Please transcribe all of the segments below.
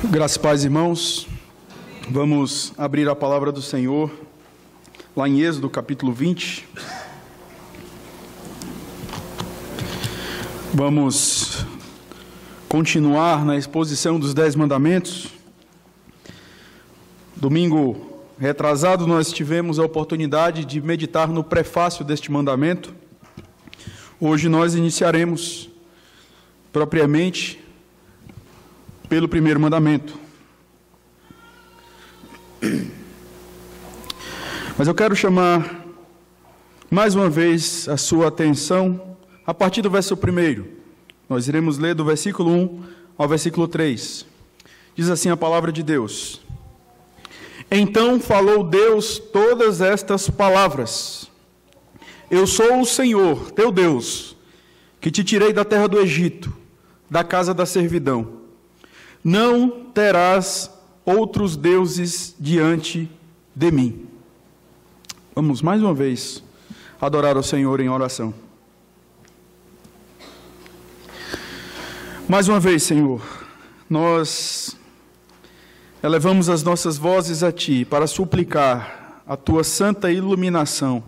Graças e paz, irmãos. Vamos abrir a palavra do Senhor lá em Êxodo, capítulo 20. Vamos continuar na exposição dos 10 mandamentos. Domingo retrasado nós tivemos a oportunidade de meditar no prefácio deste mandamento. Hoje nós iniciaremos propriamente pelo primeiro mandamento. Mas eu quero chamar mais uma vez a sua atenção a partir do verso 1. Nós iremos ler do versículo 1 ao versículo 3. Diz assim a palavra de Deus: Então falou Deus todas estas palavras: Eu sou o Senhor, teu Deus, que te tirei da terra do Egito, da casa da servidão. Não terás outros deuses diante de mim. Vamos mais uma vez adorar ao Senhor em oração. Mais uma vez, Senhor, nós elevamos as nossas vozes a Ti para suplicar a Tua santa iluminação.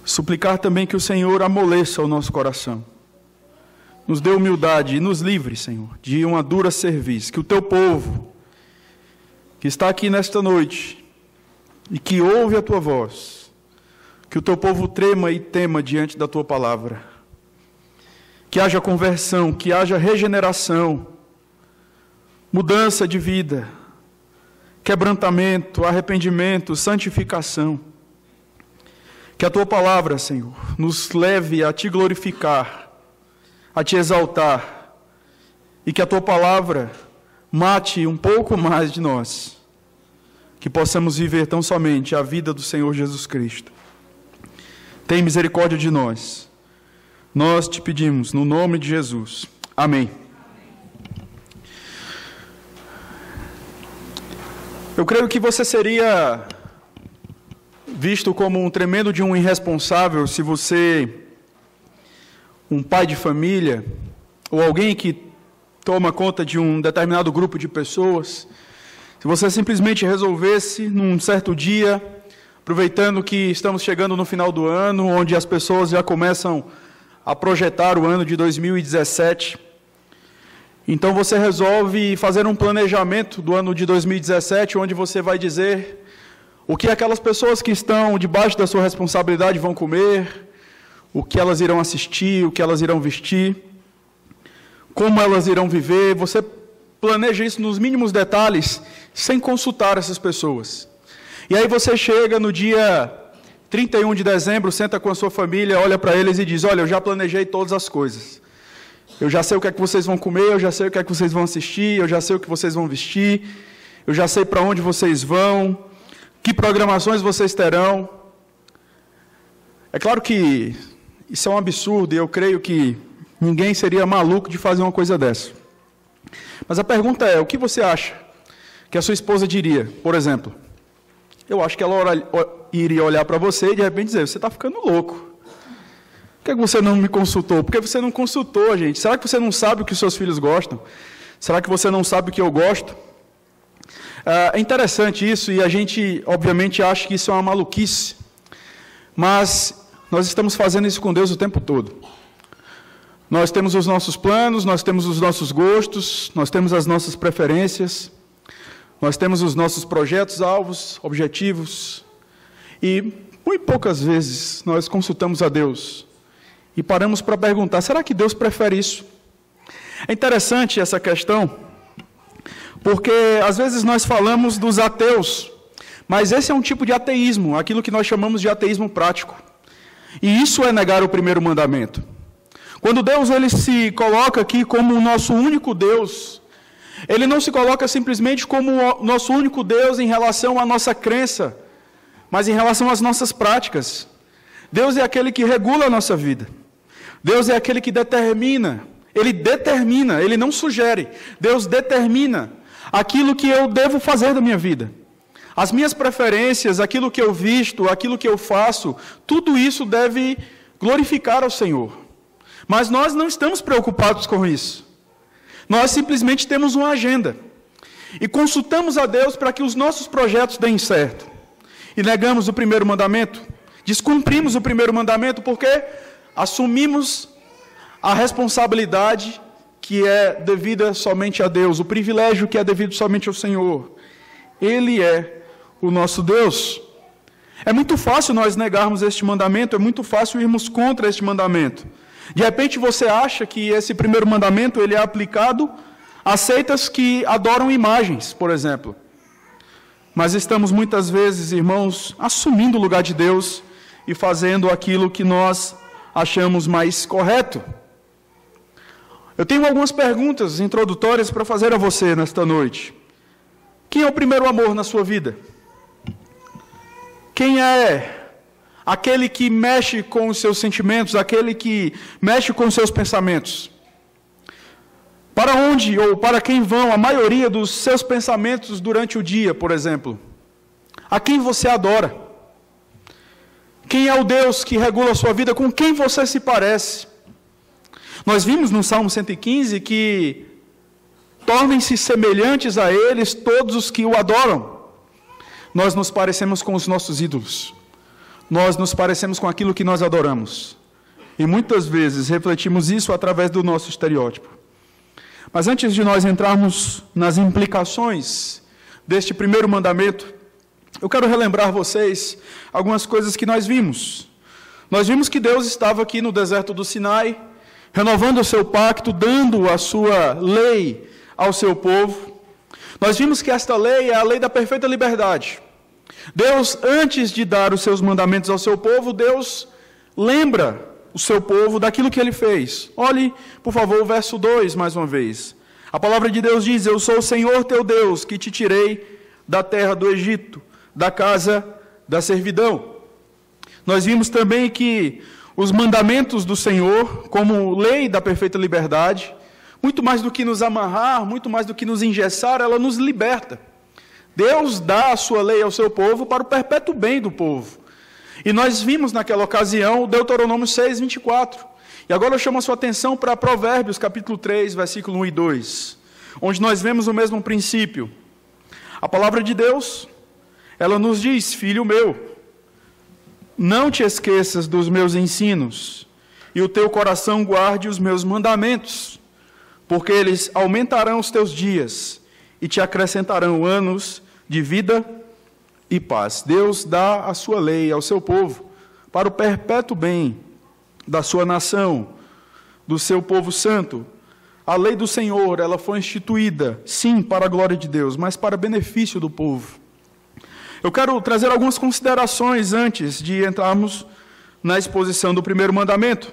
Suplicar também que o Senhor amoleça o nosso coração. Nos dê humildade e nos livre, Senhor, de uma dura cerviz. Que o Teu povo, que está aqui nesta noite e que ouve a Tua voz, que o Teu povo trema e tema diante da Tua palavra. Que haja conversão, que haja regeneração, mudança de vida, quebrantamento, arrependimento, santificação. Que a Tua palavra, Senhor, nos leve a Te glorificar, a Te exaltar, e que a Tua palavra mate um pouco mais de nós, que possamos viver tão somente a vida do Senhor Jesus Cristo. Tem misericórdia de nós. Nós Te pedimos, no nome de Jesus. Amém. Eu creio que você seria visto como um tremendo de um irresponsável se você, um pai de família, ou alguém que toma conta de um determinado grupo de pessoas, se você simplesmente resolvesse, num certo dia, aproveitando que estamos chegando no final do ano, onde as pessoas já começam a projetar o ano de 2017, então você resolve fazer um planejamento do ano de 2017, onde você vai dizer o que aquelas pessoas que estão debaixo da sua responsabilidade vão comer, o que elas irão assistir, o que elas irão vestir, como elas irão viver. Você planeja isso nos mínimos detalhes, sem consultar essas pessoas. E aí você chega no dia 31 de dezembro, senta com a sua família, olha para eles e diz: olha, eu já planejei todas as coisas. Eu já sei o que é que vocês vão comer, eu já sei o que é que vocês vão assistir, eu já sei o que vocês vão vestir, eu já sei para onde vocês vão, que programações vocês terão. É claro que isso é um absurdo e eu creio que ninguém seria maluco de fazer uma coisa dessa. Mas a pergunta é, o que você acha que a sua esposa diria? Por exemplo, eu acho que ela iria olhar para você e de repente dizer: você está ficando louco. Por que você não me consultou? Por que você não consultou, gente? Será que você não sabe o que os seus filhos gostam? Será que você não sabe o que eu gosto? É interessante isso e a gente, obviamente, acha que isso é uma maluquice. Mas nós estamos fazendo isso com Deus o tempo todo. Nós temos os nossos planos, nós temos os nossos gostos, nós temos as nossas preferências, nós temos os nossos projetos, alvos, objetivos. E muito poucas vezes nós consultamos a Deus e paramos para perguntar: será que Deus prefere isso? É interessante essa questão, porque às vezes nós falamos dos ateus, mas esse é um tipo de ateísmo, aquilo que nós chamamos de ateísmo prático. E isso é negar o primeiro mandamento. Quando Deus ele se coloca aqui como o nosso único Deus, Ele não se coloca simplesmente como o nosso único Deus em relação à nossa crença, mas em relação às nossas práticas. Deus é aquele que regula a nossa vida. Deus é aquele que determina. Ele não sugere. Deus determina aquilo que eu devo fazer da minha vida. As minhas preferências, aquilo que eu visto, aquilo que eu faço, tudo isso deve glorificar ao Senhor. Mas nós não estamos preocupados com isso. Nós simplesmente temos uma agenda e consultamos a Deus para que os nossos projetos deem certo. E negamos o primeiro mandamento, descumprimos o primeiro mandamento porque assumimos a responsabilidade que é devida somente a Deus, o privilégio que é devido somente ao Senhor. Ele é o nosso Deus. É muito fácil nós negarmos este mandamento, é muito fácil irmos contra este mandamento. De repente você acha que esse primeiro mandamento ele é aplicado a seitas que adoram imagens, por exemplo. Mas estamos muitas vezes, irmãos, assumindo o lugar de Deus e fazendo aquilo que nós achamos mais correto. Eu tenho algumas perguntas introdutórias para fazer a você nesta noite. Quem é o primeiro amor na sua vida? Quem é aquele que mexe com os seus sentimentos, aquele que mexe com os seus pensamentos? Para onde ou para quem vão a maioria dos seus pensamentos durante o dia, por exemplo? A quem você adora? Quem é o Deus que regula a sua vida? Com quem você se parece? Nós vimos no Salmo 115 que tornem-se semelhantes a eles todos os que o adoram. Nós nos parecemos com os nossos ídolos. Nós nos parecemos com aquilo que nós adoramos. E muitas vezes refletimos isso através do nosso estereótipo. Mas antes de nós entrarmos nas implicações deste primeiro mandamento, eu quero relembrar vocês algumas coisas que nós vimos. Nós vimos que Deus estava aqui no deserto do Sinai, renovando o seu pacto, dando a sua lei ao seu povo. Nós vimos que esta lei é a lei da perfeita liberdade. Deus, antes de dar os seus mandamentos ao seu povo, Deus lembra o seu povo daquilo que ele fez. Olhe, por favor, o verso 2 mais uma vez. A palavra de Deus diz: eu sou o Senhor teu Deus, que te tirei da terra do Egito, da casa da servidão. Nós vimos também que os mandamentos do Senhor, como lei da perfeita liberdade, muito mais do que nos amarrar, muito mais do que nos engessar, ela nos liberta. Deus dá a sua lei ao seu povo para o perpétuo bem do povo. E nós vimos naquela ocasião o Deuteronômio 6, 24. E agora eu chamo a sua atenção para Provérbios, capítulo 3, versículo 1 e 2, onde nós vemos o mesmo princípio. A palavra de Deus, ela nos diz: filho meu, não te esqueças dos meus ensinos, e o teu coração guarde os meus mandamentos, porque eles aumentarão os teus dias e te acrescentarão anos de vida e paz. Deus dá a sua lei ao seu povo para o perpétuo bem da sua nação, do seu povo santo. A lei do Senhor, ela foi instituída, sim, para a glória de Deus, mas para benefício do povo. Eu quero trazer algumas considerações antes de entrarmos na exposição do primeiro mandamento.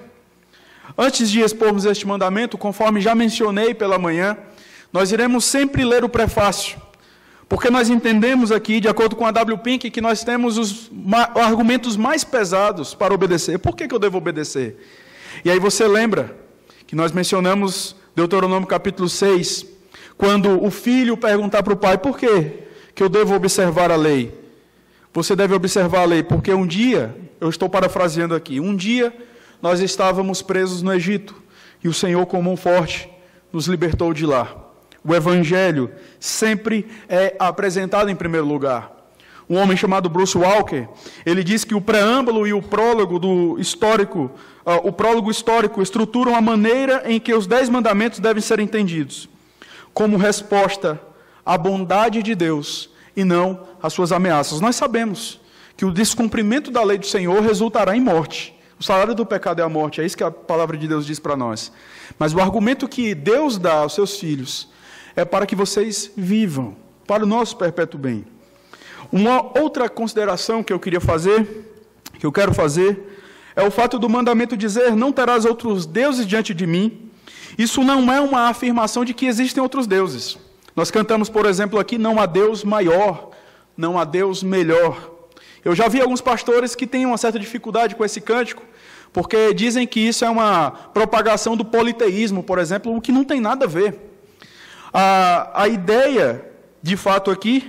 Antes de expormos este mandamento, conforme já mencionei pela manhã, nós iremos sempre ler o prefácio, porque nós entendemos aqui, de acordo com a W. Pink, que nós temos os argumentos mais pesados para obedecer. Por que eu devo obedecer? E aí você lembra que nós mencionamos Deuteronômio capítulo 6, quando o filho perguntar para o pai: por que eu devo observar a lei? Você deve observar a lei, porque um dia, eu estou parafraseando aqui, um dia nós estávamos presos no Egito, e o Senhor, com mão forte, nos libertou de lá. O Evangelho sempre é apresentado em primeiro lugar. Um homem chamado Bruce Walker, ele diz que o preâmbulo e o prólogo histórico estruturam a maneira em que os 10 mandamentos devem ser entendidos, como resposta à bondade de Deus e não às suas ameaças. Nós sabemos que o descumprimento da lei do Senhor resultará em morte. O salário do pecado é a morte, é isso que a palavra de Deus diz para nós. Mas o argumento que Deus dá aos seus filhos é para que vocês vivam, para o nosso perpétuo bem. Uma outra consideração que eu quero fazer, é o fato do mandamento dizer: não terás outros deuses diante de mim. Isso não é uma afirmação de que existem outros deuses. Nós cantamos, por exemplo, aqui: não há Deus maior, não há Deus melhor. Eu já vi alguns pastores que têm uma certa dificuldade com esse cântico, porque dizem que isso é uma propagação do politeísmo, por exemplo, o que não tem nada a ver. A ideia, de fato, aqui,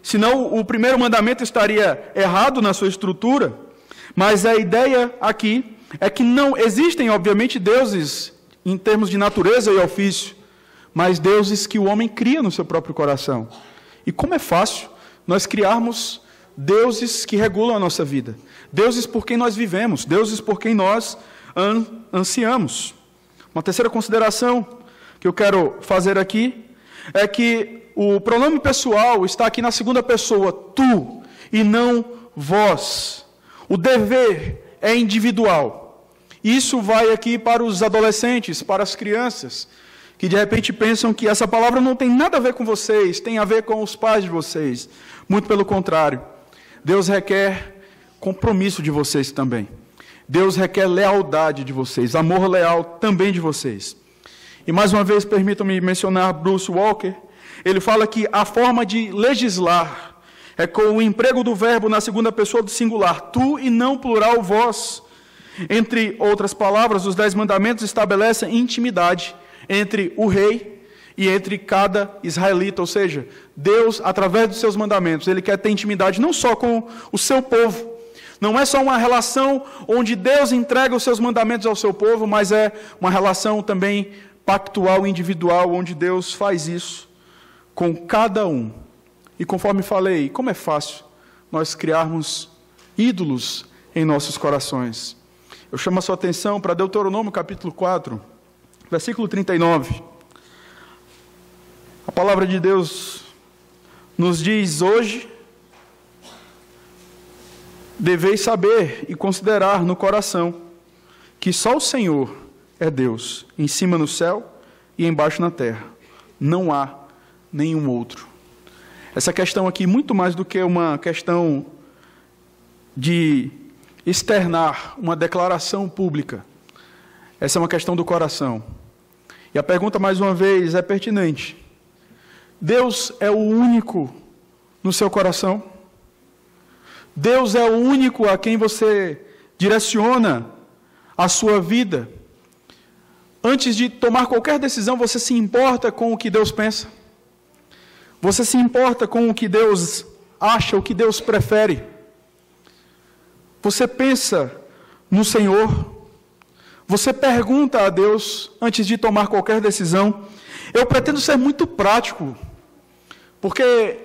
senão o primeiro mandamento estaria errado na sua estrutura, mas a ideia aqui é que não existem, obviamente, deuses em termos de natureza e ofício, mas deuses que o homem cria no seu próprio coração. E como é fácil nós criarmos deuses que regulam a nossa vida, deuses por quem nós vivemos, deuses por quem nós ansiamos. Uma terceira consideração que eu quero fazer aqui é que o pronome pessoal está aqui na segunda pessoa, tu, e não vós. O dever é individual. Isso vai aqui para os adolescentes, para as crianças, que de repente pensam que essa palavra não tem nada a ver com vocês, tem a ver com os pais de vocês. Muito pelo contrário. Deus requer compromisso de vocês também. Deus requer lealdade de vocês, amor leal também de vocês. E mais uma vez, permitam-me mencionar Bruce Walker. Ele fala que a forma de legislar é com o emprego do verbo na segunda pessoa do singular, tu e não plural vós. Entre outras palavras, os 10 mandamentos estabelecem intimidade entre o rei e entre cada israelita, ou seja, Deus, através dos seus mandamentos, Ele quer ter intimidade não só com o seu povo, não é só uma relação onde Deus entrega os seus mandamentos ao seu povo, mas é uma relação também pactual, individual, onde Deus faz isso com cada um. E conforme falei, como é fácil nós criarmos ídolos em nossos corações. Eu chamo a sua atenção para Deuteronômio capítulo 4, versículo 39. A palavra de Deus nos diz hoje: deveis saber e considerar no coração que só o Senhor é Deus, em cima no céu e embaixo na terra. Não há nenhum outro. Essa questão aqui, muito mais do que uma questão de externar uma declaração pública, essa é uma questão do coração. E a pergunta, mais uma vez, é pertinente. Deus é o único no seu coração? Deus é o único a quem você direciona a sua vida? Antes de tomar qualquer decisão, você se importa com o que Deus pensa? Você se importa com o que Deus acha, o que Deus prefere? Você pensa no Senhor? Você pergunta a Deus antes de tomar qualquer decisão? Eu pretendo ser muito prático, porque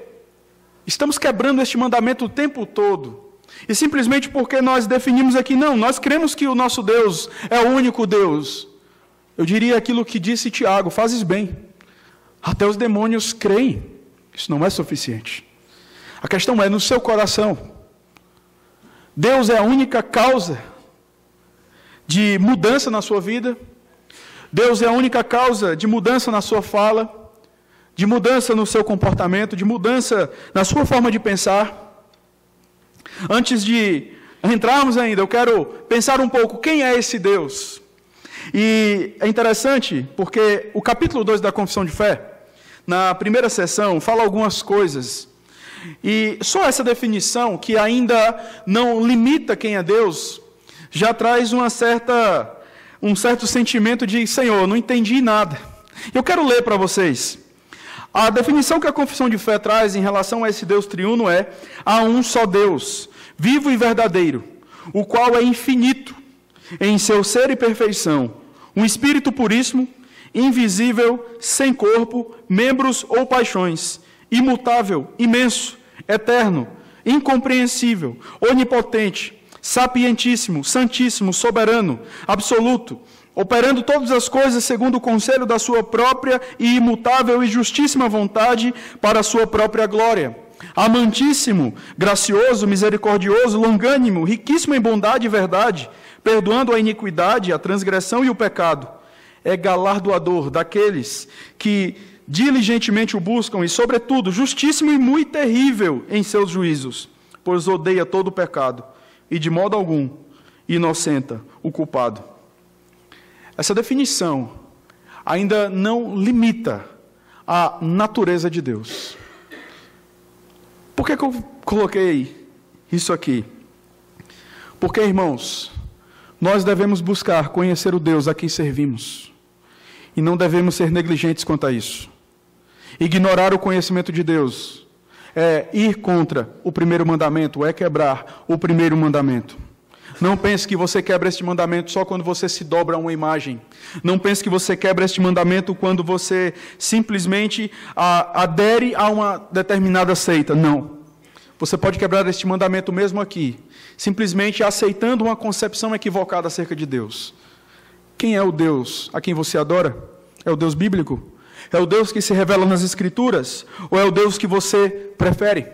estamos quebrando este mandamento o tempo todo. E simplesmente porque nós definimos aqui, não, nós cremos que o nosso Deus é o único Deus. Eu diria aquilo que disse Tiago: fazes bem. Até os demônios creem. Isso não é suficiente. A questão é no seu coração. Deus é a única causa de mudança na sua vida. Deus é a única causa de mudança na sua fala, de mudança no seu comportamento, de mudança na sua forma de pensar. Antes de entrarmos ainda, eu quero pensar um pouco, quem é esse Deus? E é interessante, porque o capítulo 2 da Confissão de Fé, na primeira sessão, fala algumas coisas. E só essa definição, que ainda não limita quem é Deus, já traz um certo sentimento de, Senhor, não entendi nada. Eu quero ler para vocês. A definição que a Confissão de Fé traz em relação a esse Deus triuno é: há um só Deus, vivo e verdadeiro, o qual é infinito em seu ser e perfeição, um Espírito puríssimo, invisível, sem corpo, membros ou paixões, imutável, imenso, eterno, incompreensível, onipotente, sapientíssimo, santíssimo, soberano, absoluto, operando todas as coisas segundo o conselho da sua própria e imutável e justíssima vontade para a sua própria glória. Amantíssimo, gracioso, misericordioso, longânimo, riquíssimo em bondade e verdade, perdoando a iniquidade, a transgressão e o pecado. É galardoador daqueles que diligentemente o buscam e, sobretudo, justíssimo e muito terrível em seus juízos, pois odeia todo o pecado e, de modo algum, inocenta o culpado. Essa definição ainda não limita a natureza de Deus. Por que eu coloquei isso aqui? Porque, irmãos, nós devemos buscar conhecer o Deus a quem servimos. E não devemos ser negligentes quanto a isso. Ignorar o conhecimento de Deus é ir contra o primeiro mandamento, é quebrar o primeiro mandamento. Não pense que você quebra este mandamento só quando você se dobra a uma imagem. Não pense que você quebra este mandamento quando você simplesmente adere a uma determinada seita. Não. Você pode quebrar este mandamento mesmo aqui, simplesmente aceitando uma concepção equivocada acerca de Deus. Quem é o Deus a quem você adora? É o Deus bíblico? É o Deus que se revela nas Escrituras? Ou é o Deus que você prefere?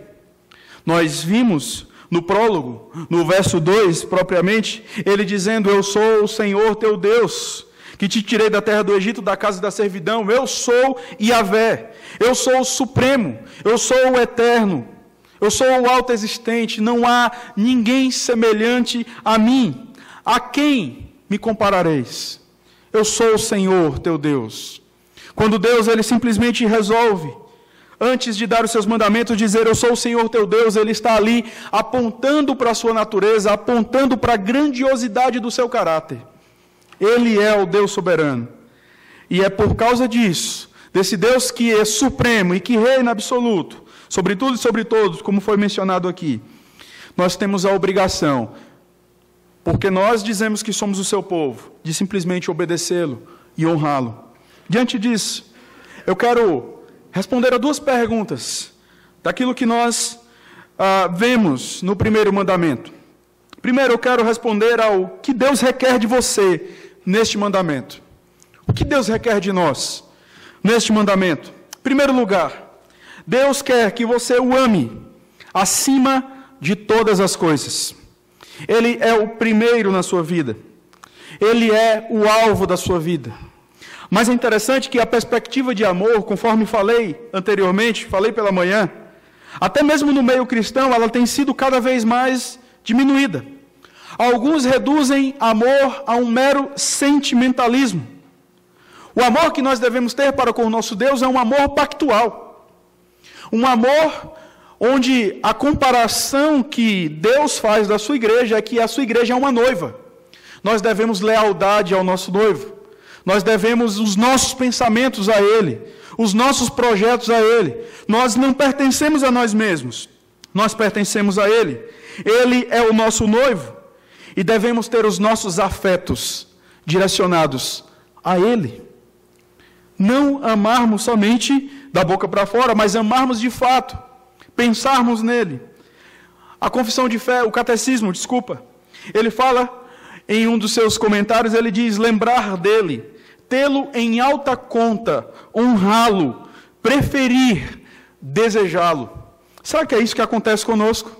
Nós vimos no prólogo, no verso 2 propriamente, ele dizendo: eu sou o Senhor teu Deus, que te tirei da terra do Egito, da casa da servidão. Eu sou Yahvé, eu sou o Supremo, eu sou o Eterno, eu sou o alto existente, não há ninguém semelhante a mim. A quem me comparareis? Eu sou o Senhor teu Deus. Quando Deus ele simplesmente resolve, antes de dar os seus mandamentos, dizer: eu sou o Senhor teu Deus, ele está ali apontando para a sua natureza, apontando para a grandiosidade do seu caráter. Ele é o Deus soberano. E é por causa disso, desse Deus que é supremo e que reina absoluto, sobre tudo e sobre todos, como foi mencionado aqui, nós temos a obrigação, porque nós dizemos que somos o seu povo, de simplesmente obedecê-lo e honrá-lo. Diante disso, eu quero responder a duas perguntas daquilo que nós vemos no primeiro mandamento. Primeiro, eu quero responder ao que Deus requer de você neste mandamento. O que Deus requer de nós neste mandamento? Em primeiro lugar, Deus quer que você o ame acima de todas as coisas. Ele é o primeiro na sua vida. Ele é o alvo da sua vida. Mas é interessante que a perspectiva de amor, conforme falei anteriormente, falei pela manhã, até mesmo no meio cristão, ela tem sido cada vez mais diminuída. Alguns reduzem amor a um mero sentimentalismo. O amor que nós devemos ter para com o nosso Deus é um amor pactual. Um amor onde a comparação que Deus faz da sua igreja é que a sua igreja é uma noiva. Nós devemos lealdade ao nosso noivo. Nós devemos os nossos pensamentos a Ele, os nossos projetos a Ele. Nós não pertencemos a nós mesmos, nós pertencemos a Ele. Ele é o nosso noivo e devemos ter os nossos afetos direcionados a Ele. Não amarmos somente da boca para fora, mas amarmos de fato, pensarmos nele. A confissão de fé, o catecismo, ele fala em um dos seus comentários, ele diz: lembrar dele, tê-lo em alta conta, honrá-lo, preferir, desejá-lo. Será que é isso que acontece conosco?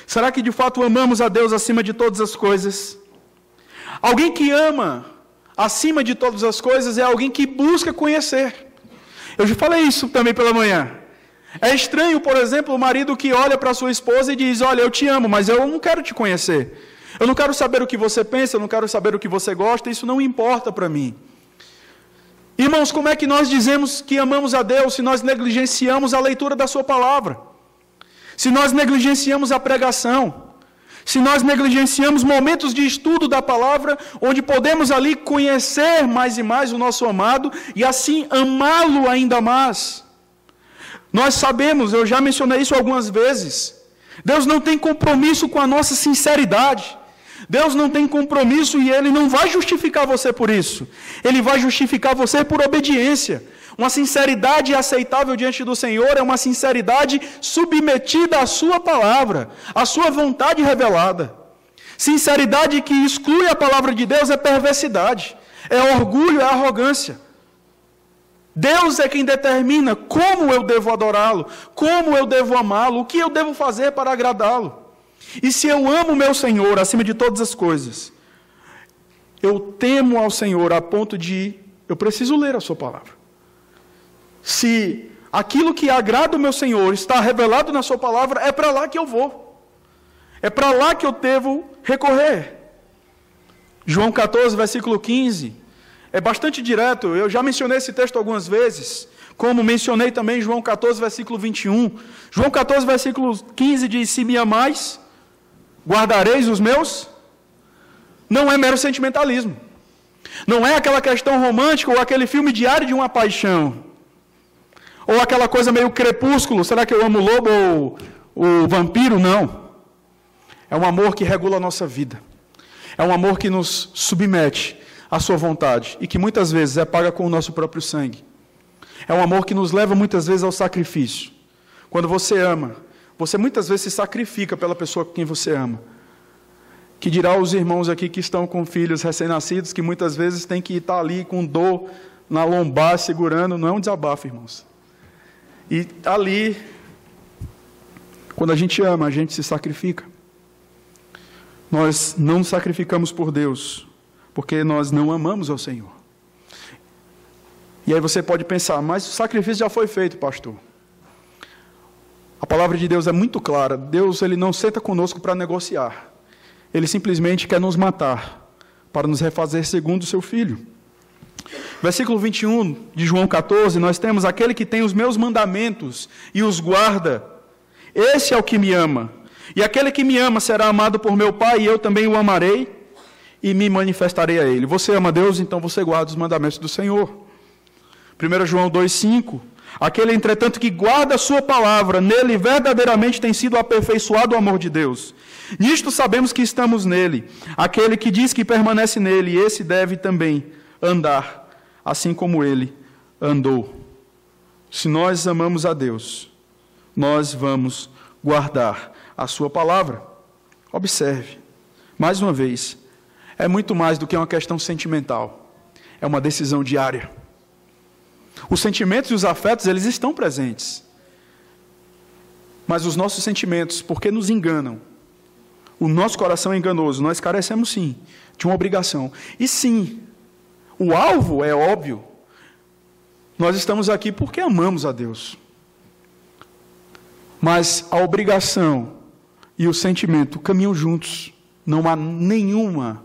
Será que de fato amamos a Deus acima de todas as coisas? Alguém que ama acima de todas as coisas é alguém que busca conhecer. Eu já falei isso também pela manhã. É estranho, por exemplo, o marido que olha para sua esposa e diz: olha, eu te amo, mas eu não quero te conhecer. Eu não quero saber o que você pensa, eu não quero saber o que você gosta, isso não importa para mim. Irmãos, como é que nós dizemos que amamos a Deus se nós negligenciamos a leitura da sua palavra? Se nós negligenciamos a pregação? Se nós negligenciamos momentos de estudo da palavra, onde podemos ali conhecer mais e mais o nosso amado e assim amá-lo ainda mais? Nós sabemos, eu já mencionei isso algumas vezes, Deus não tem compromisso com a nossa sinceridade. Deus não tem compromisso e Ele não vai justificar você por isso. Ele vai justificar você por obediência. Uma sinceridade aceitável diante do Senhor é uma sinceridade submetida à sua palavra, à sua vontade revelada. Sinceridade que exclui a palavra de Deus é perversidade, é orgulho, é arrogância. Deus é quem determina como eu devo adorá-lo, como eu devo amá-lo, o que eu devo fazer para agradá-lo. E se eu amo o meu Senhor acima de todas as coisas, eu temo ao Senhor a ponto de eu preciso ler a sua palavra. Se aquilo que agrada o meu Senhor está revelado na sua palavra, é para lá que eu vou. É para lá que eu devo recorrer. João 14, versículo 15, é bastante direto. Eu já mencionei esse texto algumas vezes, como mencionei também João 14, versículo 21. João 14, versículo 15 diz: se me amais, guardareis os meus. Não é mero sentimentalismo. Não é aquela questão romântica ou aquele filme Diário de uma Paixão. Ou aquela coisa meio Crepúsculo, será que eu amo o lobo ou o vampiro? Não. É um amor que regula a nossa vida. É um amor que nos submete à sua vontade e que muitas vezes é paga com o nosso próprio sangue. É um amor que nos leva muitas vezes ao sacrifício. Quando você ama, você muitas vezes se sacrifica pela pessoa com quem você ama. Que dirá os irmãos aqui que estão com filhos recém-nascidos, que muitas vezes tem que estar ali com dor na lombar, segurando. Não é um desabafo, irmãos. E ali, quando a gente ama, a gente se sacrifica. Nós não nos sacrificamos por Deus, porque nós não amamos ao Senhor. E aí você pode pensar, mas o sacrifício já foi feito, pastor. A palavra de Deus é muito clara. Deus, ele não senta conosco para negociar. Ele simplesmente quer nos matar, para nos refazer segundo o seu Filho. Versículo 21 de João 14, nós temos: aquele que tem os meus mandamentos e os guarda, esse é o que me ama. E aquele que me ama será amado por meu Pai, e eu também o amarei e me manifestarei a ele. Você ama Deus, então você guarda os mandamentos do Senhor. 1 João 2,5: aquele, entretanto, que guarda a sua palavra, nele verdadeiramente tem sido aperfeiçoado o amor de Deus. Nisto sabemos que estamos nele. Aquele que diz que permanece nele, esse deve também andar, assim como ele andou. Se nós amamos a Deus, nós vamos guardar a sua palavra. Observe, mais uma vez, é muito mais do que uma questão sentimental. É uma decisão diária. Os sentimentos e os afetos, eles estão presentes. Mas os nossos sentimentos, porque nos enganam, o nosso coração é enganoso, nós carecemos sim de uma obrigação. E sim, o alvo é óbvio. Nós estamos aqui porque amamos a Deus. Mas a obrigação e o sentimento caminham juntos. Não há nenhuma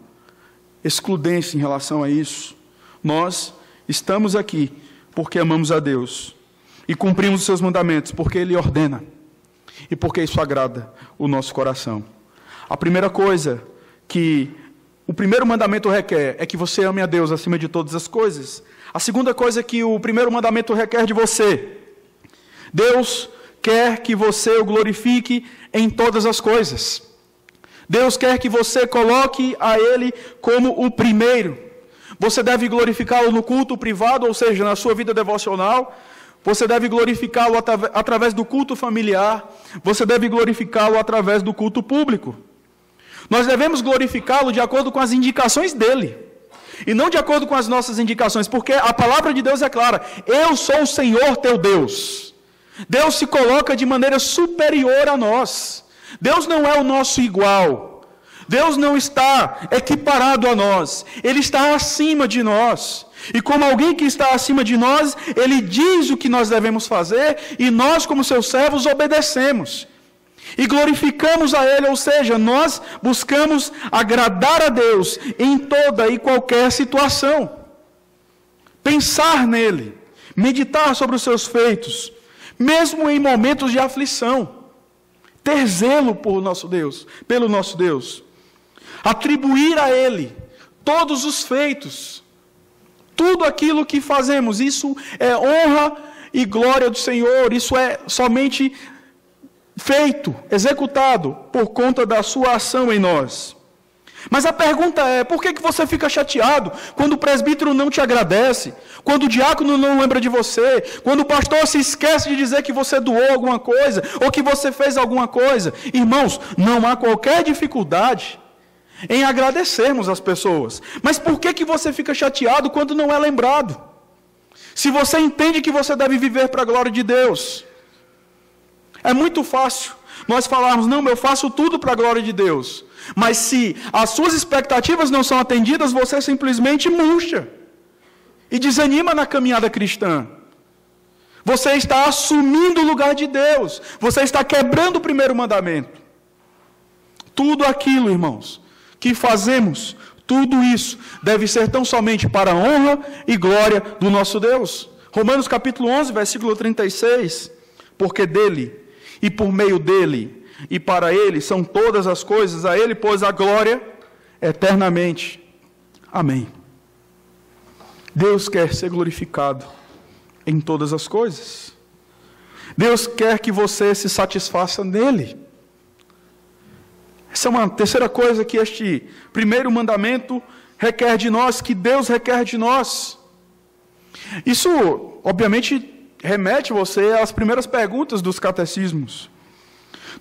excludência em relação a isso. Nós estamos aqui porque amamos a Deus e cumprimos os seus mandamentos, porque Ele ordena e porque isso agrada o nosso coração. A primeira coisa que o primeiro mandamento requer é que você ame a Deus acima de todas as coisas. A segunda coisa que o primeiro mandamento requer de você: Deus quer que você o glorifique em todas as coisas. Deus quer que você coloque a Ele como o primeiro. Você deve glorificá-lo no culto privado, ou seja, na sua vida devocional. Você deve glorificá-lo através do culto familiar. Você deve glorificá-lo através do culto público. Nós devemos glorificá-lo de acordo com as indicações dele, e não de acordo com as nossas indicações, porque a palavra de Deus é clara: eu sou o Senhor teu Deus. Deus se coloca de maneira superior a nós. Deus não é o nosso igual. Deus não está equiparado a nós. Ele está acima de nós. E como alguém que está acima de nós, Ele diz o que nós devemos fazer, e nós, como seus servos, obedecemos. E glorificamos a Ele, ou seja, nós buscamos agradar a Deus em toda e qualquer situação. Pensar nele, meditar sobre os seus feitos, mesmo em momentos de aflição. Ter zelo por nosso Deus, pelo nosso Deus. Atribuir a Ele todos os feitos. Tudo aquilo que fazemos, isso é honra e glória do Senhor. Isso é somente feito, executado, por conta da sua ação em nós. Mas a pergunta é: por que você fica chateado quando o presbítero não te agradece? Quando o diácono não lembra de você? Quando o pastor se esquece de dizer que você doou alguma coisa, ou que você fez alguma coisa? Irmãos, não há qualquer dificuldade em agradecermos as pessoas. Mas por que você fica chateado quando não é lembrado? Se você entende que você deve viver para a glória de Deus. É muito fácil nós falarmos: não, eu faço tudo para a glória de Deus. Mas se as suas expectativas não são atendidas, você simplesmente murcha e desanima na caminhada cristã. Você está assumindo o lugar de Deus. Você está quebrando o primeiro mandamento. Tudo aquilo, irmãos, que fazemos, tudo isso deve ser tão somente para a honra e glória do nosso Deus. Romanos capítulo 11, versículo 36. Porque dele, e por meio dele, e para ele são todas as coisas, a ele, pois, a glória eternamente. Amém. Deus quer ser glorificado em todas as coisas. Deus quer que você se satisfaça nele. Essa é uma terceira coisa que este primeiro mandamento requer de nós, que Deus requer de nós. Isso, obviamente, remete você às primeiras perguntas dos catecismos.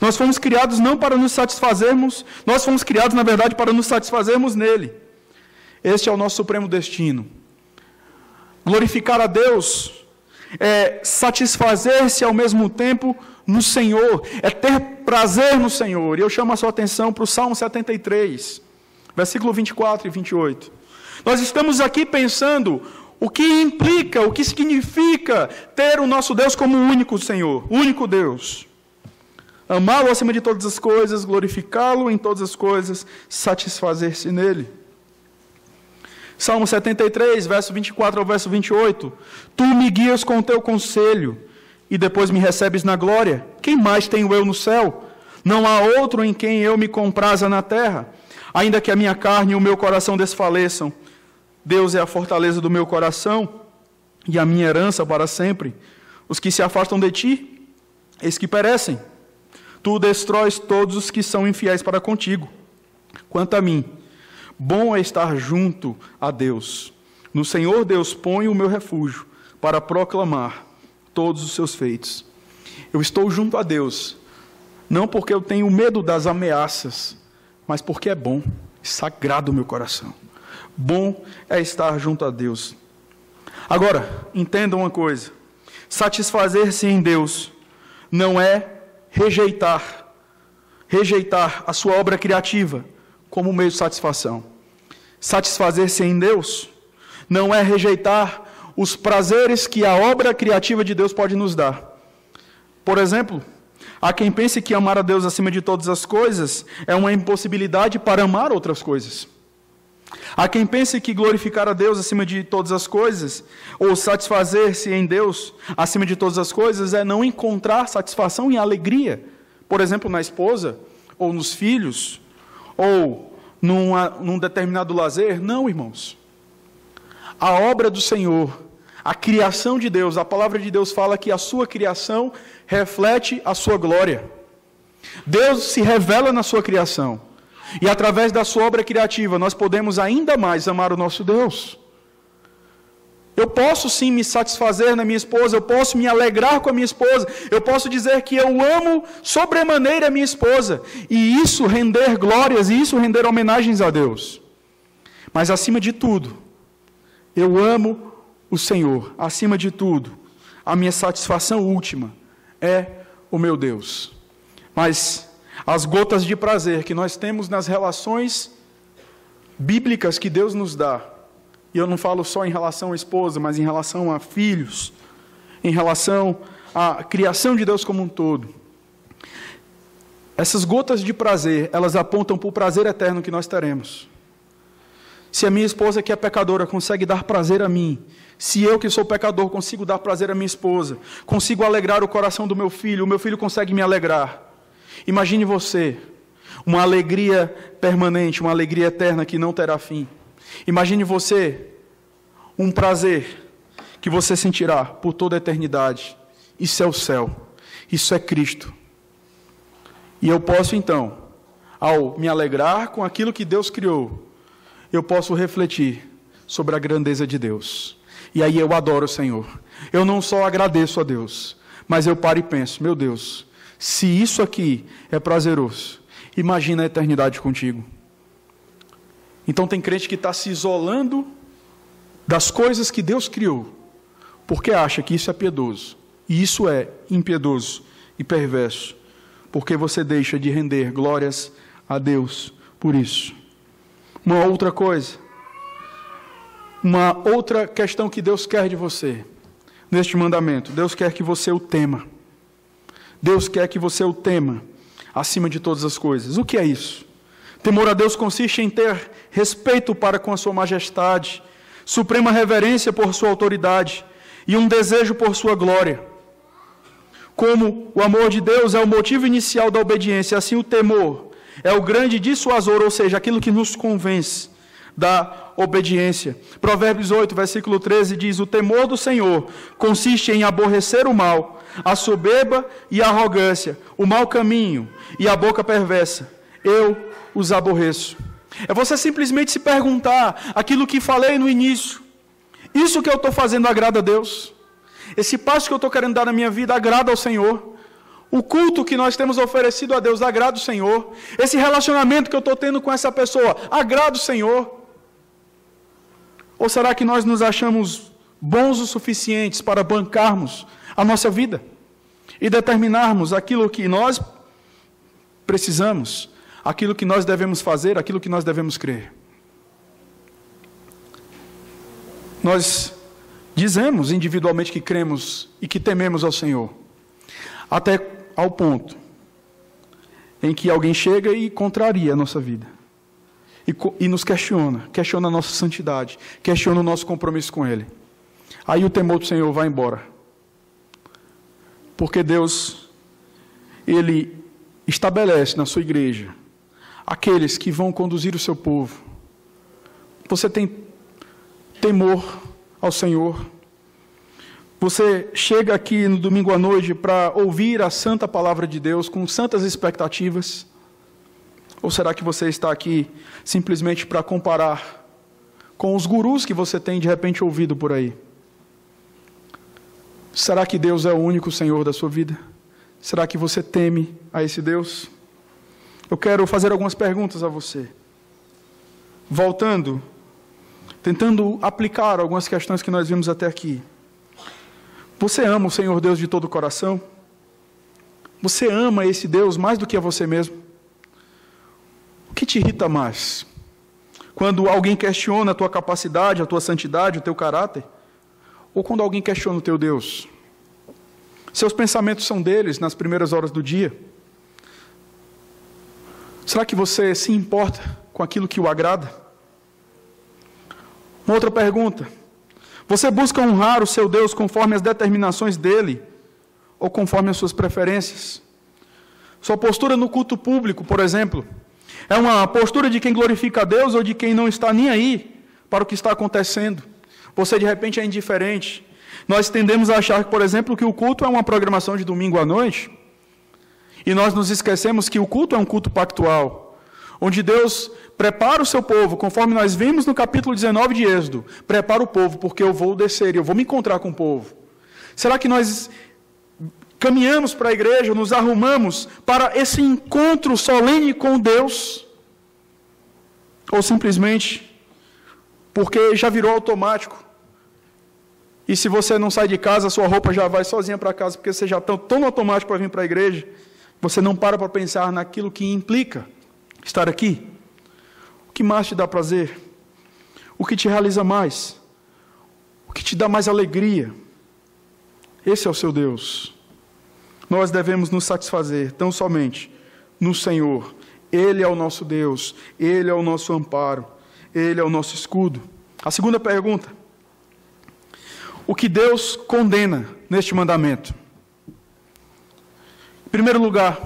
Nós fomos criados não para nos satisfazermos, nós fomos criados, na verdade, para nos satisfazermos nele. Este é o nosso supremo destino. Glorificar a Deus é satisfazer-se ao mesmo tempo no Senhor, é ter prazer no Senhor. E eu chamo a sua atenção para o Salmo 73, versículo 24 e 28. Nós estamos aqui pensando o que implica, o que significa ter o nosso Deus como o único Senhor, o único Deus. Amá-lo acima de todas as coisas, glorificá-lo em todas as coisas, satisfazer-se nele. Salmo 73, verso 24 ao verso 28. Tu me guias com o teu conselho, e depois me recebes na glória. Quem mais tenho eu no céu? Não há outro em quem eu me compraza na terra. Ainda que a minha carne e o meu coração desfaleçam, Deus é a fortaleza do meu coração e a minha herança para sempre. Os que se afastam de ti, eis que perecem. Tu destróis todos os que são infiéis para contigo. Quanto a mim, bom é estar junto a Deus. No Senhor Deus ponho o meu refúgio para proclamar todos os seus feitos. Eu estou junto a Deus, não porque eu tenho medo das ameaças, mas porque é bom, sagrado o meu coração. Bom é estar junto a Deus. Agora, entendam uma coisa. Satisfazer-se em Deus não é rejeitar a sua obra criativa como meio de satisfação. Satisfazer-se em Deus não é rejeitar os prazeres que a obra criativa de Deus pode nos dar. Por exemplo, há quem pense que amar a Deus acima de todas as coisas é uma impossibilidade para amar outras coisas. Há quem pense que glorificar a Deus acima de todas as coisas, ou satisfazer-se em Deus acima de todas as coisas, é não encontrar satisfação e alegria, por exemplo, na esposa, ou nos filhos, ou num determinado lazer. Não, irmãos. A obra do Senhor, a criação de Deus, a palavra de Deus fala que a sua criação reflete a sua glória. Deus se revela na sua criação. E através da sua obra criativa, nós podemos ainda mais amar o nosso Deus. Eu posso sim me satisfazer na minha esposa, eu posso me alegrar com a minha esposa, eu posso dizer que eu amo sobremaneira a minha esposa, e isso render glórias, e isso render homenagens a Deus. Mas acima de tudo, eu amo o Senhor, acima de tudo, a minha satisfação última é o meu Deus. Mas as gotas de prazer que nós temos nas relações bíblicas que Deus nos dá, e eu não falo só em relação à esposa, mas em relação a filhos, em relação à criação de Deus como um todo, essas gotas de prazer, elas apontam para o prazer eterno que nós teremos. Se a minha esposa que é pecadora consegue dar prazer a mim, se eu que sou pecador consigo dar prazer à minha esposa, consigo alegrar o coração do meu filho, o meu filho consegue me alegrar. Imagine você, uma alegria permanente, uma alegria eterna que não terá fim. Imagine você, um prazer que você sentirá por toda a eternidade. Isso é o céu, isso é Cristo. E eu posso então, ao me alegrar com aquilo que Deus criou, eu posso refletir sobre a grandeza de Deus. E aí eu adoro o Senhor. Eu não só agradeço a Deus, mas eu paro e penso, meu Deus, se isso aqui é prazeroso, imagina a eternidade contigo. Então tem crente que está se isolando das coisas que Deus criou, porque acha que isso é piedoso. E isso é impiedoso e perverso, porque você deixa de render glórias a Deus por isso. Uma outra coisa, uma outra questão que Deus quer de você, neste mandamento, Deus quer que você o tema. Deus quer que você o tema acima de todas as coisas. O que é isso? Temor a Deus consiste em ter respeito para com a sua majestade, suprema reverência por sua autoridade e um desejo por sua glória. Como o amor de Deus é o motivo inicial da obediência, assim o temor é o grande dissuasor, ou seja, aquilo que nos convence da obediência. Provérbios 8, versículo 13 diz: o temor do Senhor consiste em aborrecer o mal, a soberba e a arrogância, o mau caminho e a boca perversa. eu os aborreço. É você simplesmente se perguntar aquilo que falei no início. Isso que eu estou fazendo agrada a Deus? Esse passo que eu estou querendo dar na minha vida agrada ao Senhor? O culto que nós temos oferecido a Deus agrada o Senhor? Esse relacionamento que eu estou tendo com essa pessoa agrada o Senhor? Ou será que nós nos achamos bons o suficientes para bancarmos a nossa vida e determinarmos aquilo que nós precisamos, aquilo que nós devemos fazer, aquilo que nós devemos crer? Nós dizemos individualmente que cremos e que tememos ao Senhor, até ao ponto em que alguém chega e contraria a nossa vida, e nos questiona a nossa santidade, questiona o nosso compromisso com Ele. Aí o temor do Senhor vai embora, porque Deus, Ele estabelece na sua igreja aqueles que vão conduzir o seu povo. Você tem temor ao Senhor? Você chega aqui no domingo à noite para ouvir a santa palavra de Deus com santas expectativas? Ou será que você está aqui simplesmente para comparar com os gurus que você tem de repente ouvido por aí? Será que Deus é o único Senhor da sua vida? Será que você teme a esse Deus? Eu quero fazer algumas perguntas a você. Voltando, tentando aplicar algumas questões que nós vimos até aqui. Você ama o Senhor Deus de todo o coração? Você ama esse Deus mais do que a você mesmo? O que te irrita mais? Quando alguém questiona a tua capacidade, a tua santidade, o teu caráter? Ou quando alguém questiona o teu Deus? Seus pensamentos são deles nas primeiras horas do dia? Será que você se importa com aquilo que o agrada? Uma outra pergunta. Você busca honrar o seu Deus conforme as determinações dele ou conforme as suas preferências? Sua postura no culto público, por exemplo, é uma postura de quem glorifica a Deus ou de quem não está nem aí para o que está acontecendo? Você de repente é indiferente. Nós tendemos a achar, por exemplo, que o culto é uma programação de domingo à noite, e nós nos esquecemos que o culto é um culto pactual, onde Deus prepara o seu povo, conforme nós vimos no capítulo 19 de Êxodo. Prepara o povo, porque eu vou descer e eu vou me encontrar com o povo. Será que nós caminhamos para a igreja, nos arrumamos para esse encontro solene com Deus? Ou simplesmente porque já virou automático? E se você não sai de casa, a sua roupa já vai sozinha para casa, porque você já está tão automático para vir para a igreja, você não para pensar naquilo que implica estar aqui? O que mais te dá prazer? O que te realiza mais? O que te dá mais alegria? Esse é o seu Deus. Nós devemos nos satisfazer tão somente no Senhor. Ele é o nosso Deus, Ele é o nosso amparo, Ele é o nosso escudo. A segunda pergunta: o que Deus condena neste mandamento? Em primeiro lugar,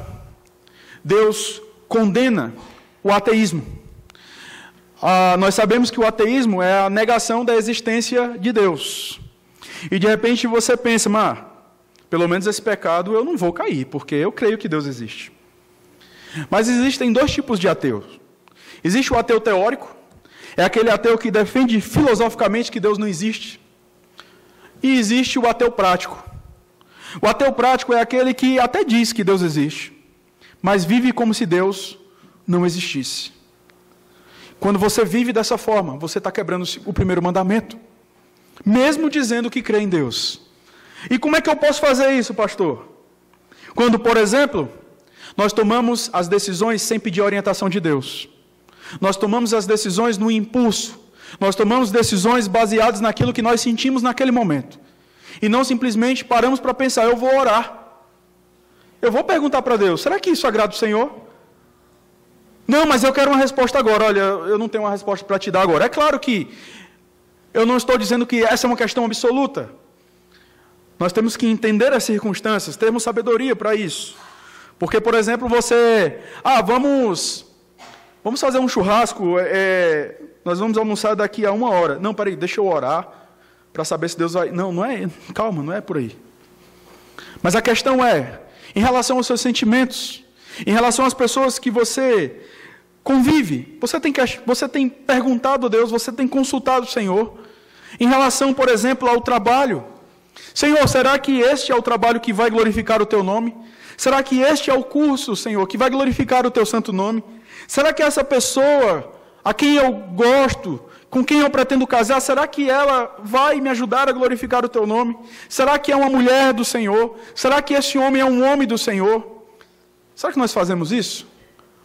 Deus condena o ateísmo. Nós sabemos que o ateísmo é a negação da existência de Deus. E de repente você pensa, pelo menos esse pecado eu não vou cair, porque eu creio que Deus existe. Mas existem dois tipos de ateus. Existe o ateu teórico, é aquele ateu que defende filosoficamente que Deus não existe. E existe o ateu prático. O ateu prático é aquele que até diz que Deus existe, mas vive como se Deus não existisse. Quando você vive dessa forma, você está quebrando o primeiro mandamento, mesmo dizendo que crê em Deus. E como é que eu posso fazer isso, pastor? Quando, por exemplo, nós tomamos as decisões sem pedir a orientação de Deus. Nós tomamos as decisões no impulso. Nós tomamos decisões baseadas naquilo que nós sentimos naquele momento. E não simplesmente paramos para pensar, eu vou orar. Eu vou perguntar para Deus, será que isso agrada o Senhor? Não, mas eu quero uma resposta agora. Olha, eu não tenho uma resposta para te dar agora. É claro que eu não estou dizendo que essa é uma questão absoluta. Nós temos que entender as circunstâncias, termos sabedoria para isso. Porque, por exemplo, você... vamos fazer um churrasco, nós vamos almoçar daqui a 1 hora. Não, peraí, deixa eu orar para saber se Deus vai... Não é, calma, não é por aí. Mas a questão é, em relação aos seus sentimentos, em relação às pessoas que você convive, você tem perguntado a Deus, você tem consultado o Senhor, em relação, por exemplo, ao trabalho. Senhor, será que este é o trabalho que vai glorificar o Teu nome? Será que este é o curso, Senhor, que vai glorificar o Teu santo nome? Será que essa pessoa, a quem eu gosto, com quem eu pretendo casar, será que ela vai me ajudar a glorificar o Teu nome? Será que é uma mulher do Senhor? Será que esse homem é um homem do Senhor? Será que nós fazemos isso?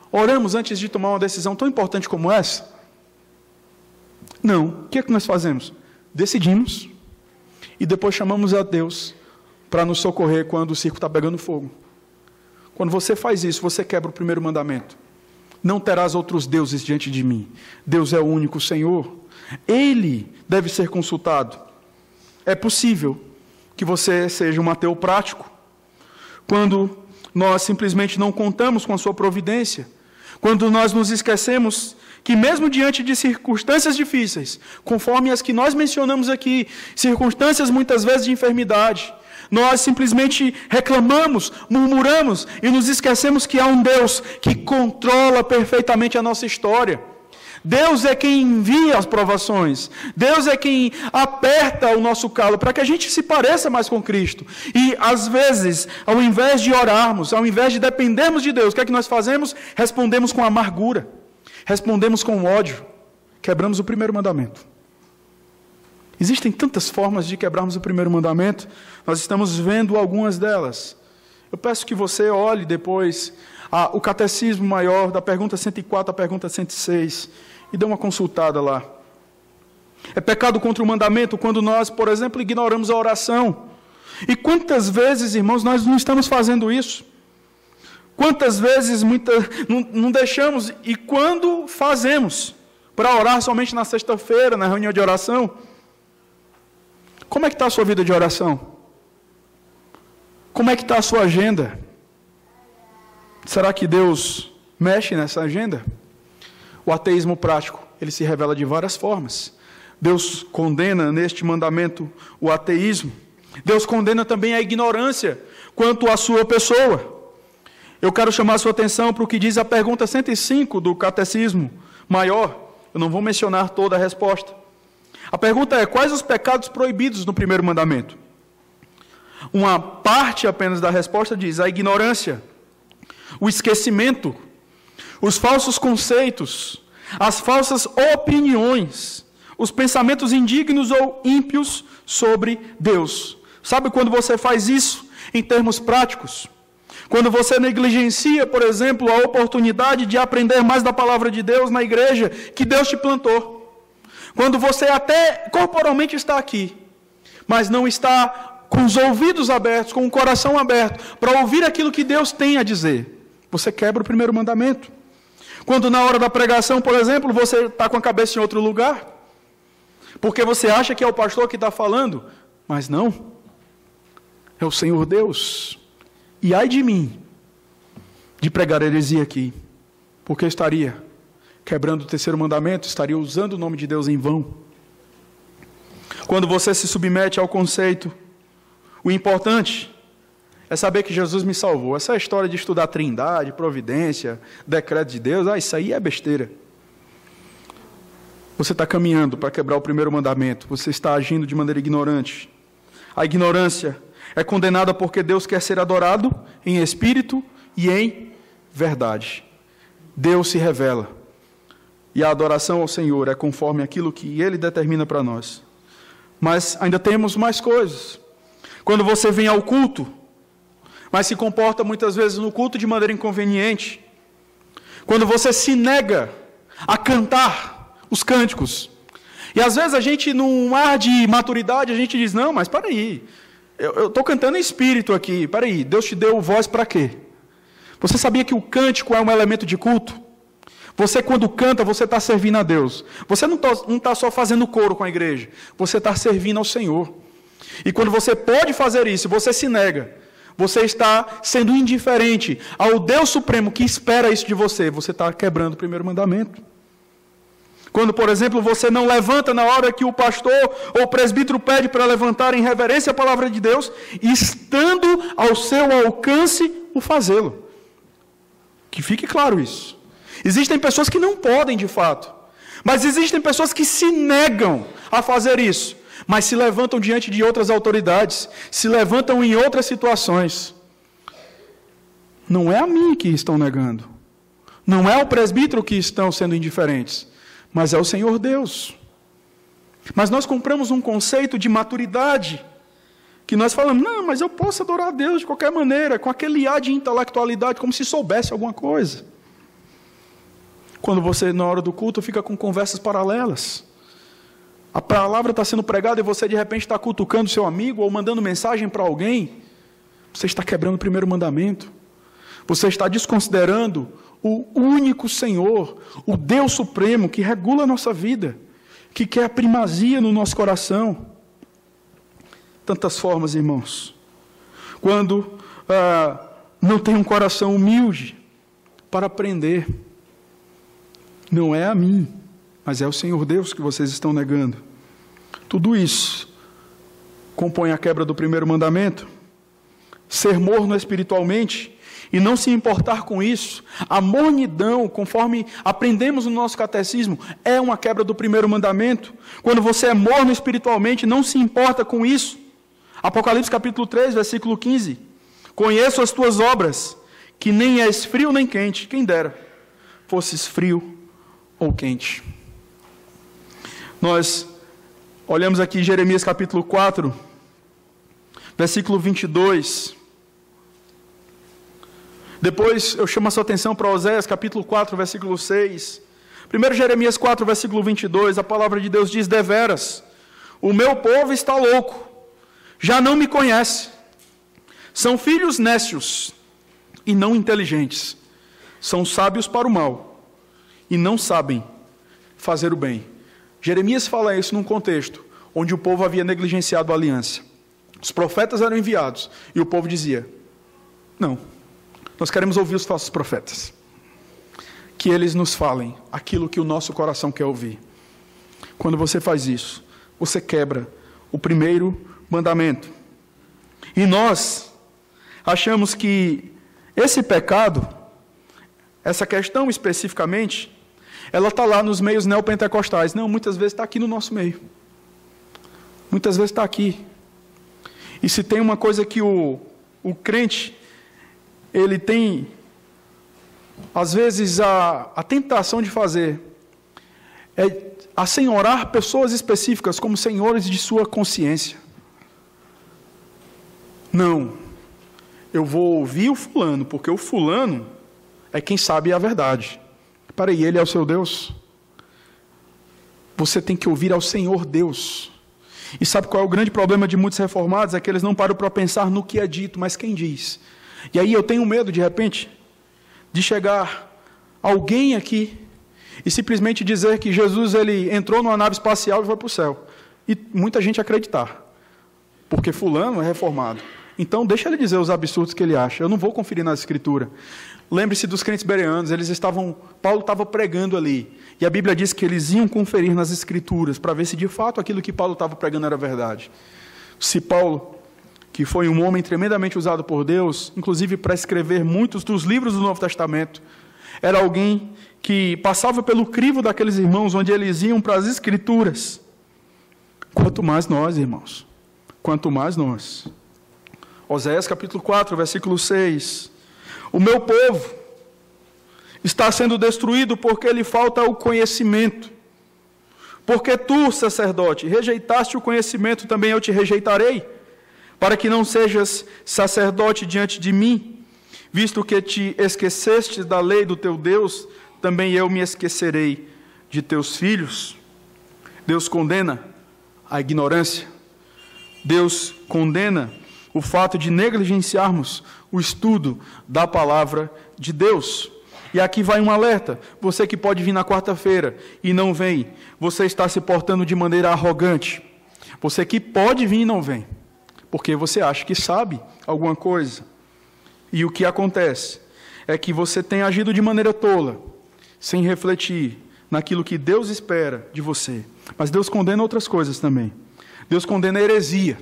Oramos antes de tomar uma decisão tão importante como essa? Não. O que é que nós fazemos? Decidimos e depois chamamos a Deus para nos socorrer quando o circo está pegando fogo. Quando você faz isso, você quebra o primeiro mandamento. Não terás outros deuses diante de mim. Deus é o único Senhor. Ele deve ser consultado. É possível que você seja um ateu prático, quando nós simplesmente não contamos com a sua providência, quando nós nos esquecemos que mesmo diante de circunstâncias difíceis, conforme as que nós mencionamos aqui, circunstâncias muitas vezes de enfermidade, nós simplesmente reclamamos, murmuramos e nos esquecemos que há um Deus que controla perfeitamente a nossa história. Deus é quem envia as provações. Deus é quem aperta o nosso calo para que a gente se pareça mais com Cristo. E às vezes, ao invés de orarmos, ao invés de dependermos de Deus, o que é que nós fazemos? Respondemos com amargura. Respondemos com ódio. Quebramos o primeiro mandamento. Existem tantas formas de quebrarmos o primeiro mandamento. Nós estamos vendo algumas delas. Eu peço que você olhe depois o Catecismo Maior, da pergunta 104 à pergunta 106, e dê uma consultada lá. É pecado contra o mandamento quando nós, por exemplo, ignoramos a oração. E quantas vezes, irmãos, nós não estamos fazendo isso? Quantas vezes não deixamos, e quando fazemos, para orar somente na sexta-feira, na reunião de oração? Como é que está a sua vida de oração? Como é que está a sua agenda? Será que Deus mexe nessa agenda? O ateísmo prático, ele se revela de várias formas. Deus condena neste mandamento o ateísmo. Deus condena também a ignorância quanto à sua pessoa. Eu quero chamar a sua atenção para o que diz a pergunta 105 do Catecismo Maior. Eu não vou mencionar toda a resposta. A pergunta é: quais os pecados proibidos no primeiro mandamento? Uma parte apenas da resposta diz: a ignorância, o esquecimento, os falsos conceitos, as falsas opiniões, os pensamentos indignos ou ímpios sobre Deus. Sabe quando você faz isso em termos práticos? Quando você negligencia, por exemplo, a oportunidade de aprender mais da palavra de Deus na igreja que Deus te plantou. Quando você até corporalmente está aqui, mas não está com os ouvidos abertos, com o coração aberto, para ouvir aquilo que Deus tem a dizer, você quebra o primeiro mandamento. Quando na hora da pregação, por exemplo, você está com a cabeça em outro lugar, porque você acha que é o pastor que está falando, mas não, é o Senhor Deus. E ai de mim, de pregar heresia aqui, porque eu estaria quebrando o terceiro mandamento, estaria usando o nome de Deus em vão. Quando você se submete ao conceito, o importante é saber que Jesus me salvou. Essa história de estudar trindade, providência, decreto de Deus, isso aí é besteira. Você está caminhando para quebrar o primeiro mandamento, você está agindo de maneira ignorante. A ignorância é condenada porque Deus quer ser adorado em espírito e em verdade. Deus se revela. E a adoração ao Senhor é conforme aquilo que Ele determina para nós. Mas ainda temos mais coisas. Quando você vem ao culto, mas se comporta muitas vezes no culto de maneira inconveniente. Quando você se nega a cantar os cânticos. E às vezes a gente, num ar de maturidade, a gente diz: não, mas para aí, eu estou cantando em espírito aqui, para aí, Deus te deu voz para quê? Você sabia que o cântico é um elemento de culto? Você, quando canta, você está servindo a Deus. Você não está só fazendo coro com a igreja. Você está servindo ao Senhor. E quando você pode fazer isso, você se nega. Você está sendo indiferente ao Deus Supremo que espera isso de você. Você está quebrando o primeiro mandamento. Quando, por exemplo, você não levanta na hora que o pastor ou o presbítero pede para levantar em reverência à palavra de Deus, estando ao seu alcance o fazê-lo. Que fique claro isso. Existem pessoas que não podem de fato, mas existem pessoas que se negam a fazer isso, mas se levantam diante de outras autoridades, se levantam em outras situações. Não é a mim que estão negando, não é o presbítero que estão sendo indiferentes, mas é o Senhor Deus. Mas nós compramos um conceito de maturidade, que nós falamos, não, mas eu posso adorar a Deus de qualquer maneira, com aquele ar de intelectualidade, como se soubesse alguma coisa. Quando você, na hora do culto, fica com conversas paralelas, a palavra está sendo pregada e você, de repente, está cutucando seu amigo ou mandando mensagem para alguém, você está quebrando o primeiro mandamento. Você está desconsiderando o único Senhor, o Deus Supremo, que regula a nossa vida, que quer a primazia no nosso coração. Tantas formas, irmãos. Quando não tem um coração humilde para aprender, não é a mim, mas é o Senhor Deus que vocês estão negando. Tudo isso compõe a quebra do primeiro mandamento. Ser morno espiritualmente e não se importar com isso. A mornidão, conforme aprendemos no nosso catecismo, é uma quebra do primeiro mandamento. Quando você é morno espiritualmente, não se importa com isso. Apocalipse capítulo 3, versículo 15. Conheço as tuas obras, que nem és frio nem quente, quem dera fosses frio ou quente. Nós olhamos aqui Jeremias capítulo 4, versículo 22. Depois eu chamo a sua atenção para Oséias capítulo 4, versículo 6. Primeiro Jeremias 4, versículo 22, a palavra de Deus diz, deveras, o meu povo está louco, já não me conhece. São filhos nécios e não inteligentes. São sábios para o mal e não sabem fazer o bem. Jeremias fala isso num contexto onde o povo havia negligenciado a aliança. Os profetas eram enviados e o povo dizia, não, nós queremos ouvir os falsos profetas. Que eles nos falem aquilo que o nosso coração quer ouvir. Quando você faz isso, você quebra o primeiro mandamento. E nós achamos que esse pecado, essa questão especificamente, ela está lá nos meios neopentecostais. Não, muitas vezes está aqui no nosso meio. Muitas vezes está aqui. E se tem uma coisa que o crente, ele tem, às vezes, a tentação de fazer, é assenhorar pessoas específicas como senhores de sua consciência. Não, eu vou ouvir o fulano, porque o fulano é quem sabe a verdade. Peraí, ele é o seu Deus? Você tem que ouvir ao Senhor Deus. E sabe qual é o grande problema de muitos reformados? É que eles não param para pensar no que é dito, mas quem diz. E aí eu tenho medo, de repente, de chegar alguém aqui e simplesmente dizer que Jesus ele entrou numa nave espacial e foi para o céu. E muita gente acreditar. Porque fulano é reformado. Então deixa ele dizer os absurdos que ele acha. Eu não vou conferir na Escritura. Lembre-se dos crentes bereanos, Paulo estava pregando ali. E a Bíblia diz que eles iam conferir nas Escrituras para ver se de fato aquilo que Paulo estava pregando era verdade. Se Paulo, que foi um homem tremendamente usado por Deus, inclusive para escrever muitos dos livros do Novo Testamento, era alguém que passava pelo crivo daqueles irmãos, onde eles iam para as Escrituras. Quanto mais nós, irmãos. Quanto mais nós. Oséias capítulo 4, versículo 6. O meu povo está sendo destruído porque lhe falta o conhecimento. Porque tu, sacerdote, rejeitaste o conhecimento, também eu te rejeitarei, para que não sejas sacerdote diante de mim, visto que te esqueceste da lei do teu Deus, também eu me esquecerei de teus filhos. Deus condena a ignorância. Deus condena o fato de negligenciarmos o estudo da palavra de Deus. E aqui vai um alerta. Você que pode vir na quarta-feira e não vem, você está se portando de maneira arrogante. Você que pode vir e não vem, porque você acha que sabe alguma coisa. E o que acontece é que você tem agido de maneira tola, sem refletir naquilo que Deus espera de você. Mas Deus condena outras coisas também. Deus condena a heresia.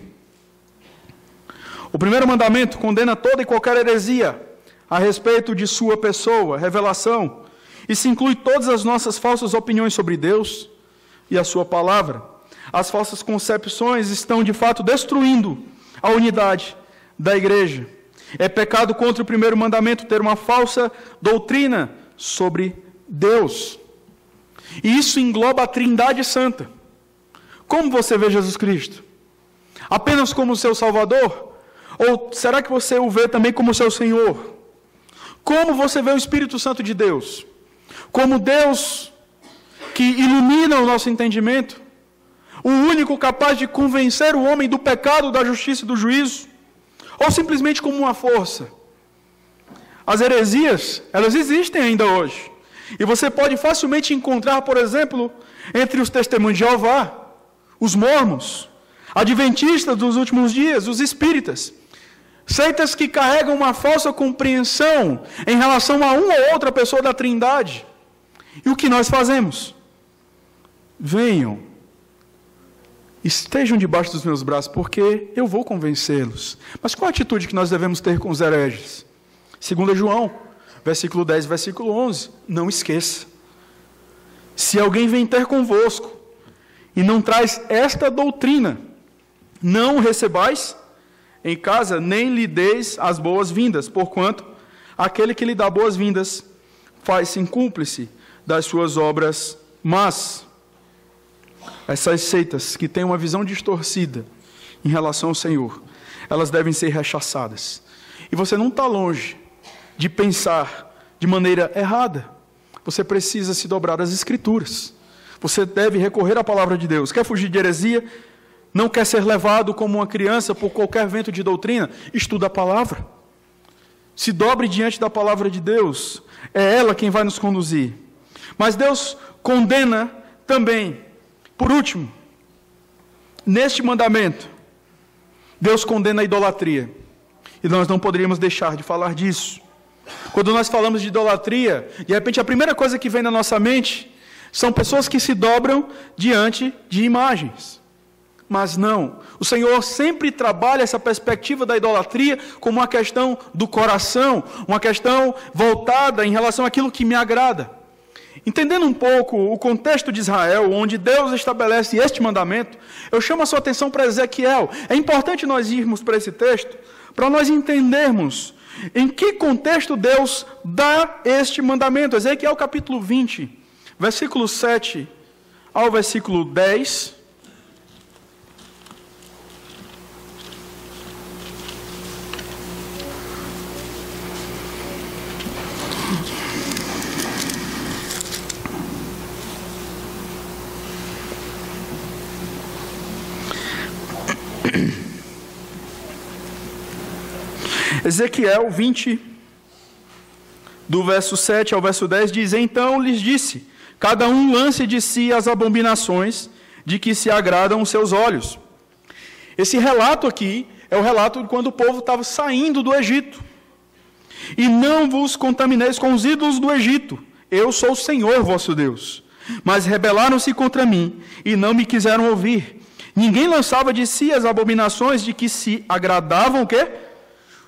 O primeiro mandamento condena toda e qualquer heresia a respeito de sua pessoa, revelação. Isso inclui todas as nossas falsas opiniões sobre Deus e a sua palavra. As falsas concepções estão, de fato, destruindo a unidade da igreja. É pecado contra o primeiro mandamento ter uma falsa doutrina sobre Deus. E isso engloba a Trindade Santa. Como você vê Jesus Cristo? Apenas como seu Salvador? Ou será que você o vê também como seu Senhor? Como você vê o Espírito Santo de Deus? Como Deus que ilumina o nosso entendimento? O único capaz de convencer o homem do pecado, da justiça e do juízo? Ou simplesmente como uma força? As heresias, elas existem ainda hoje. E você pode facilmente encontrar, por exemplo, entre os testemunhos de Jeová, os mormons, adventistas dos últimos dias, os espíritas. Seitas que carregam uma falsa compreensão em relação a uma ou outra pessoa da Trindade. E o que nós fazemos? Venham, estejam debaixo dos meus braços, porque eu vou convencê-los. Mas qual a atitude que nós devemos ter com os hereges? 2 João, versículo 10, versículo 11. Não esqueça. Se alguém vem ter convosco e não traz esta doutrina, não o recebais em casa, nem lhe deis as boas-vindas, porquanto aquele que lhe dá boas-vindas faz-se cúmplice das suas obras más. Essas seitas que têm uma visão distorcida em relação ao Senhor, elas devem ser rechaçadas. E você não está longe de pensar de maneira errada. Você precisa se dobrar às Escrituras. Você deve recorrer à palavra de Deus. Quer fugir de heresia? Não quer ser levado como uma criança por qualquer vento de doutrina? Estuda a palavra. Se dobre diante da palavra de Deus. É ela quem vai nos conduzir. Mas Deus condena também. Por último, neste mandamento, Deus condena a idolatria. E nós não poderíamos deixar de falar disso. Quando nós falamos de idolatria, de repente a primeira coisa que vem na nossa mente são pessoas que se dobram diante de imagens. Mas não, o Senhor sempre trabalha essa perspectiva da idolatria como uma questão do coração, uma questão voltada em relação àquilo que me agrada. Entendendo um pouco o contexto de Israel, onde Deus estabelece este mandamento, eu chamo a sua atenção para Ezequiel. É importante nós irmos para esse texto, para nós entendermos em que contexto Deus dá este mandamento. Ezequiel capítulo 20, versículo 7 ao versículo 10. Ezequiel 20, do verso 7 ao verso 10, diz: Então lhes disse, cada um lance de si as abominações de que se agradam os seus olhos. Esse relato aqui é o relato de quando o povo estava saindo do Egito. E não vos contamineis com os ídolos do Egito, eu sou o Senhor vosso Deus. Mas rebelaram-se contra mim e não me quiseram ouvir. Ninguém lançava de si as abominações de que se agradavam o quê?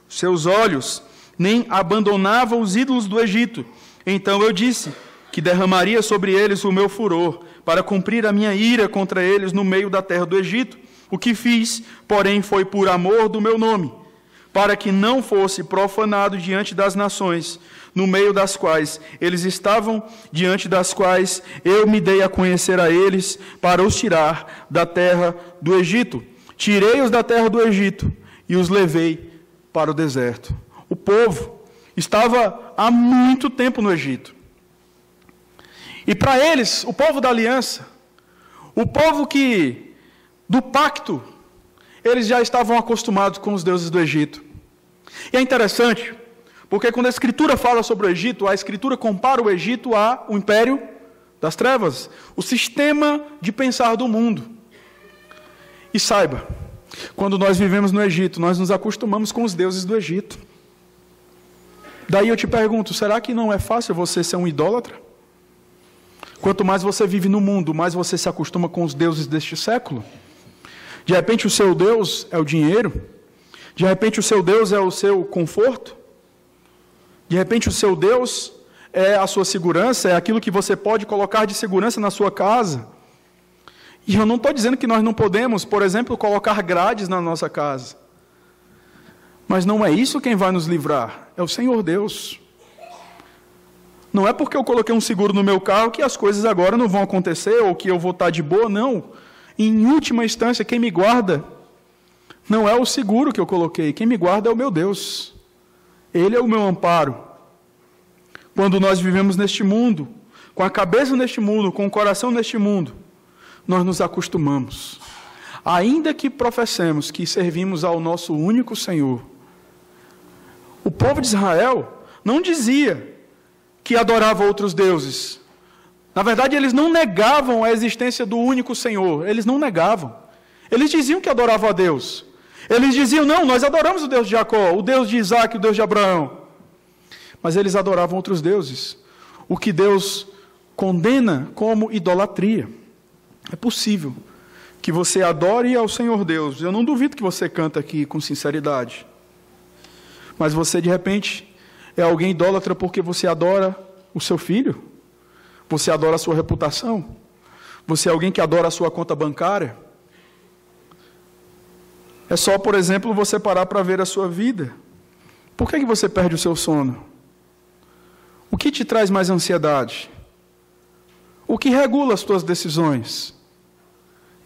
Seus olhos, nem abandonava os ídolos do Egito. Então eu disse que derramaria sobre eles o meu furor, para cumprir a minha ira contra eles no meio da terra do Egito. O que fiz, porém, foi por amor do meu nome, para que não fosse profanado diante das nações, no meio das quais eles estavam, diante das quais eu me dei a conhecer a eles, para os tirar da terra do Egito. Tirei-os da terra do Egito e os levei para o deserto. O povo estava há muito tempo no Egito. E para eles, o povo da aliança, o povo que, do pacto, eles já estavam acostumados com os deuses do Egito. E é interessante, porque quando a Escritura fala sobre o Egito, a Escritura compara o Egito ao império das trevas, o sistema de pensar do mundo. E saiba, quando nós vivemos no Egito, nós nos acostumamos com os deuses do Egito. Daí eu te pergunto, será que não é fácil você ser um idólatra? Quanto mais você vive no mundo, mais você se acostuma com os deuses deste século. De repente o seu Deus é o dinheiro. De repente o seu Deus é o seu conforto. De repente o seu Deus é a sua segurança, é aquilo que você pode colocar de segurança na sua casa. E eu não estou dizendo que nós não podemos, por exemplo, colocar grades na nossa casa. Mas não é isso quem vai nos livrar, é o Senhor Deus. Não é porque eu coloquei um seguro no meu carro que as coisas agora não vão acontecer, ou que eu vou estar de boa, não. Em última instância, quem me guarda não é o seguro que eu coloquei, quem me guarda é o meu Deus. Ele é o meu amparo. Quando nós vivemos neste mundo, com a cabeça neste mundo, com o coração neste mundo, nós nos acostumamos. Ainda que professemos que servimos ao nosso único Senhor. O povo de Israel não dizia que adorava outros deuses. Na verdade, eles não negavam a existência do único Senhor. Eles não negavam. Eles diziam que adoravam a Deus. Eles diziam, não, nós adoramos o Deus de Jacó, o Deus de Isaac, o Deus de Abraão. Mas eles adoravam outros deuses. O que Deus condena como idolatria. É possível que você adore ao Senhor Deus. Eu não duvido que você canta aqui com sinceridade. Mas você, de repente, é alguém idólatra porque você adora o seu filho? Você adora a sua reputação? Você é alguém que adora a sua conta bancária? É só, por exemplo, você parar para ver a sua vida. Por que você perde o seu sono? O que te traz mais ansiedade? O que regula as tuas decisões?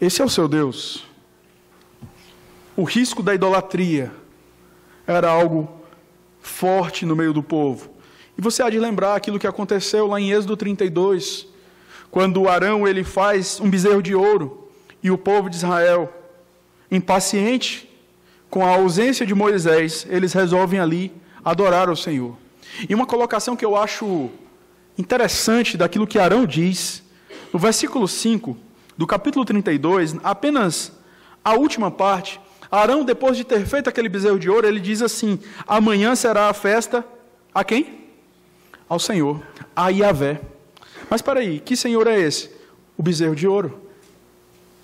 Esse é o seu Deus. O risco da idolatria era algo forte no meio do povo. E você há de lembrar aquilo que aconteceu lá em Êxodo 32, quando Arão ele faz um bezerro de ouro, e o povo de Israel, impaciente com a ausência de Moisés, eles resolvem ali adorar ao Senhor. E uma colocação que eu acho interessante daquilo que Arão diz, no versículo 5 do capítulo 32, apenas a última parte, Arão, depois de ter feito aquele bezerro de ouro, ele diz assim: amanhã será a festa a quem? Ao Senhor, a Yahvé. Mas espera aí, que Senhor é esse? O bezerro de ouro.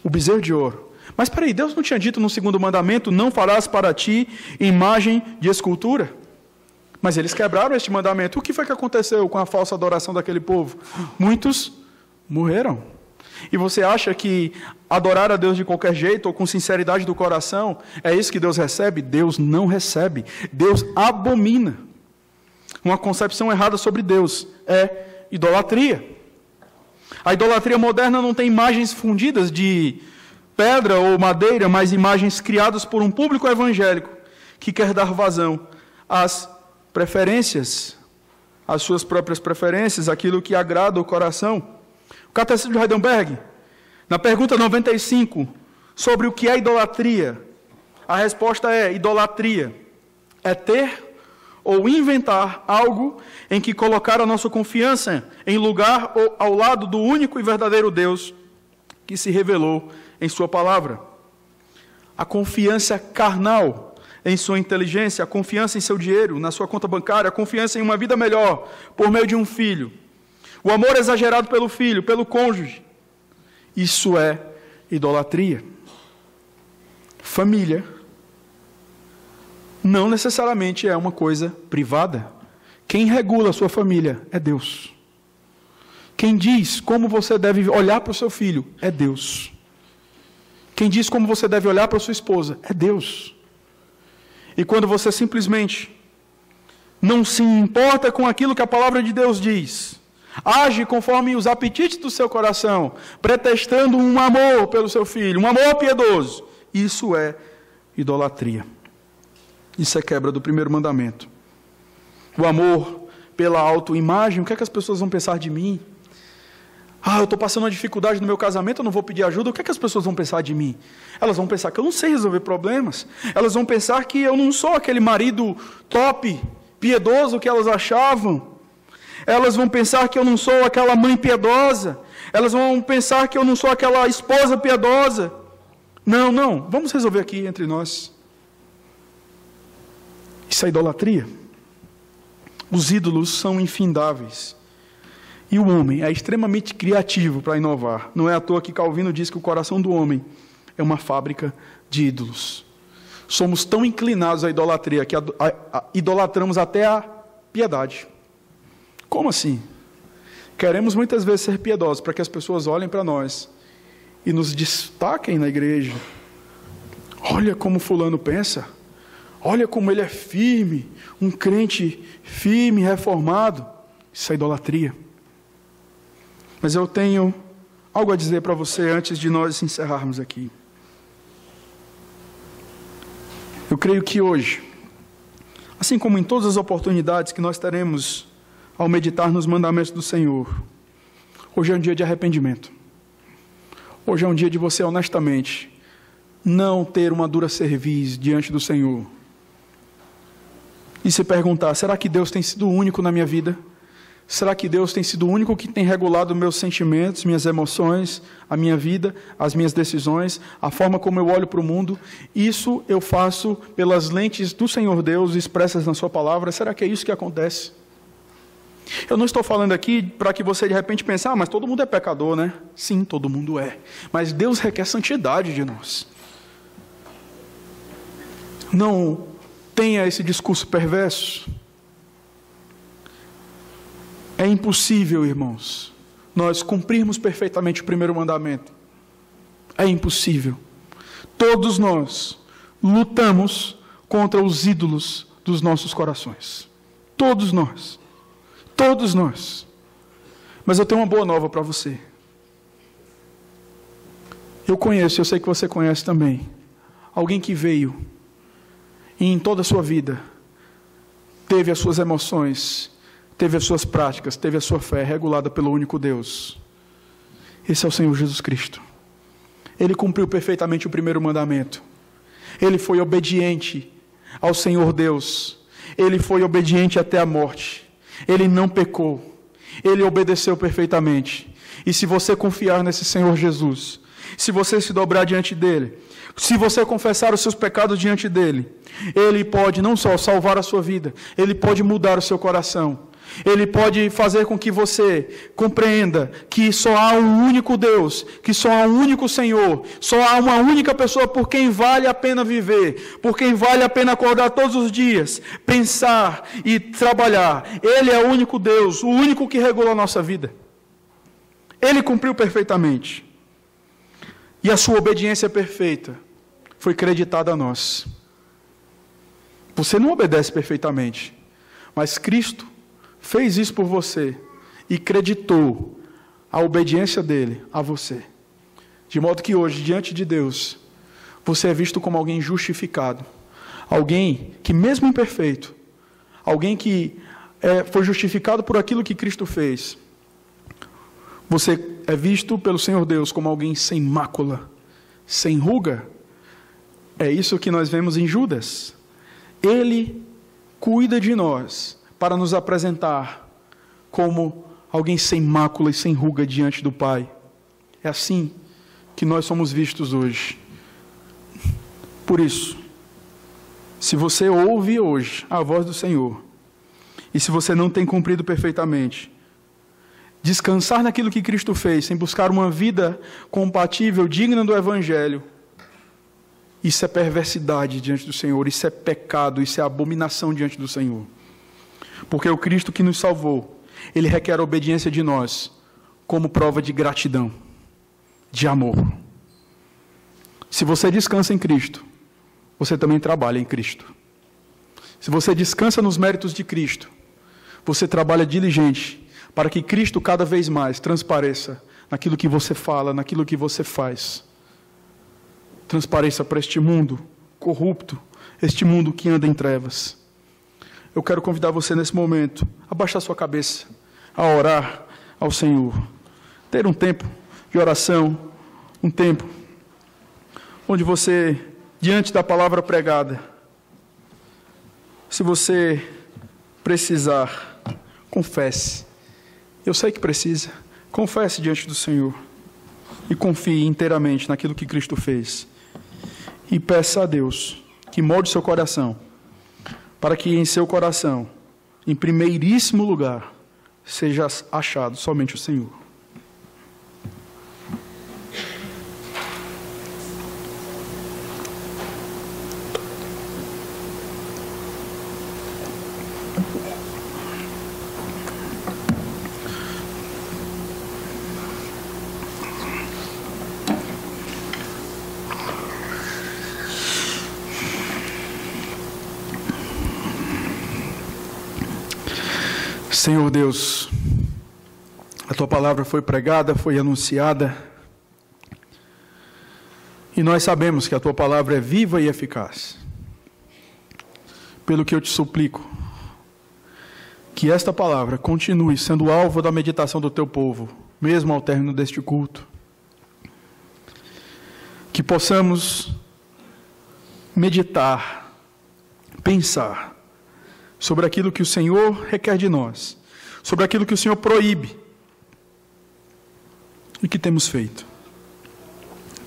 O bezerro de ouro. Mas espera aí, Deus não tinha dito no segundo mandamento, não farás para ti imagem de escultura? Mas eles quebraram este mandamento. O que foi que aconteceu com a falsa adoração daquele povo? Muitos morreram. E você acha que adorar a Deus de qualquer jeito, ou com sinceridade do coração, é isso que Deus recebe? Deus não recebe. Deus abomina. Uma concepção errada sobre Deus é idolatria. A idolatria moderna não tem imagens fundidas de pedra ou madeira, mas imagens criadas por um público evangélico que quer dar vazão às preferências, às suas próprias preferências, aquilo que agrada o coração. O Catecismo de Heidelberg, na pergunta 95, sobre o que é idolatria, a resposta é: idolatria é ter ou inventar algo em que colocar a nossa confiança em lugar ou ao lado do único e verdadeiro Deus que se revelou em sua palavra. A confiança carnal em sua inteligência, a confiança em seu dinheiro, na sua conta bancária, a confiança em uma vida melhor por meio de um filho. O amor exagerado pelo filho, pelo cônjuge. Isso é idolatria. Família não necessariamente é uma coisa privada. Quem regula a sua família é Deus. Quem diz como você deve olhar para o seu filho é Deus. Quem diz como você deve olhar para a sua esposa é Deus. E quando você simplesmente não se importa com aquilo que a palavra de Deus diz, age conforme os apetites do seu coração, pretextando um amor pelo seu filho, um amor piedoso, isso é idolatria. Isso é quebra do primeiro mandamento. O amor pela autoimagem, o que é que as pessoas vão pensar de mim? Eu estou passando uma dificuldade no meu casamento, eu não vou pedir ajuda, o que é que as pessoas vão pensar de mim? Elas vão pensar que eu não sei resolver problemas, elas vão pensar que eu não sou aquele marido top, piedoso que elas achavam, elas vão pensar que eu não sou aquela mãe piedosa, elas vão pensar que eu não sou aquela esposa piedosa. Não, vamos resolver aqui entre nós. Isso é idolatria. Os ídolos são infindáveis. E o homem é extremamente criativo para inovar. Não é à toa que Calvino diz que o coração do homem é uma fábrica de ídolos. Somos tão inclinados à idolatria que idolatramos até a piedade. Como assim? Queremos muitas vezes ser piedosos para que as pessoas olhem para nós e nos destaquem na igreja. Olha como fulano pensa. Olha como ele é firme, um crente firme, reformado. Isso é idolatria. Mas eu tenho algo a dizer para você antes de nós encerrarmos aqui. Eu creio que hoje, assim como em todas as oportunidades que nós teremos ao meditar nos mandamentos do Senhor, hoje é um dia de arrependimento. Hoje é um dia de você, honestamente, não ter uma dura cerviz diante do Senhor. E se perguntar, será que Deus tem sido o único na minha vida? Será que Deus tem sido o único que tem regulado meus sentimentos, minhas emoções, a minha vida, as minhas decisões, a forma como eu olho para o mundo? Isso eu faço pelas lentes do Senhor Deus expressas na sua palavra. Será que é isso que acontece? Eu não estou falando aqui para que você de repente pense, mas todo mundo é pecador, né? Sim, todo mundo é. Mas Deus requer santidade de nós. Não tenha esse discurso perverso. É impossível, irmãos, nós cumprirmos perfeitamente o primeiro mandamento. É impossível. Todos nós lutamos contra os ídolos dos nossos corações. Todos nós. Todos nós. Mas eu tenho uma boa nova para você. Eu sei que você conhece também, alguém que veio e em toda a sua vida teve as suas emoções, teve as suas práticas, teve a sua fé regulada pelo único Deus. Esse é o Senhor Jesus Cristo. Ele cumpriu perfeitamente o primeiro mandamento. Ele foi obediente ao Senhor Deus. Ele foi obediente até a morte. Ele não pecou. Ele obedeceu perfeitamente. E se você confiar nesse Senhor Jesus, se você se dobrar diante dele, se você confessar os seus pecados diante dele, ele pode não só salvar a sua vida, ele pode mudar o seu coração. Ele pode fazer com que você compreenda que só há um único Deus, que só há um único Senhor, só há uma única pessoa por quem vale a pena viver, por quem vale a pena acordar todos os dias, pensar e trabalhar. Ele é o único Deus, o único que regula a nossa vida. Ele cumpriu perfeitamente. E a sua obediência perfeita foi creditada a nós. Você não obedece perfeitamente, mas Cristo fez isso por você e creditou a obediência dele a você. De modo que hoje, diante de Deus, você é visto como alguém justificado. Alguém que, mesmo imperfeito, alguém que foi justificado por aquilo que Cristo fez. Você é visto pelo Senhor Deus como alguém sem mácula, sem ruga. É isso que nós vemos em Judas. Ele cuida de nós para nos apresentar como alguém sem mácula e sem ruga diante do Pai. É assim que nós somos vistos hoje. Por isso, se você ouve hoje a voz do Senhor, e se você não tem cumprido perfeitamente, descansar naquilo que Cristo fez, sem buscar uma vida compatível, digna do Evangelho, isso é perversidade diante do Senhor, isso é pecado, isso é abominação diante do Senhor. Porque o Cristo que nos salvou, Ele requer a obediência de nós, como prova de gratidão, de amor. Se você descansa em Cristo, você também trabalha em Cristo. Se você descansa nos méritos de Cristo, você trabalha diligente, para que Cristo cada vez mais transpareça naquilo que você fala, naquilo que você faz. Transpareça para este mundo corrupto, este mundo que anda em trevas. Eu quero convidar você nesse momento a baixar sua cabeça, a orar ao Senhor. Ter um tempo de oração, um tempo onde você, diante da palavra pregada, se você precisar, confesse. Eu sei que precisa. Confesse diante do Senhor. E confie inteiramente naquilo que Cristo fez. E peça a Deus que molde seu coração, para que em seu coração, em primeiríssimo lugar, seja achado somente o Senhor. Senhor Deus, a Tua palavra foi pregada, foi anunciada, e nós sabemos que a Tua palavra é viva e eficaz. Pelo que eu te suplico, que esta palavra continue sendo alvo da meditação do Teu povo, mesmo ao término deste culto. Que possamos meditar, pensar sobre aquilo que o Senhor requer de nós, sobre aquilo que o Senhor proíbe e que temos feito.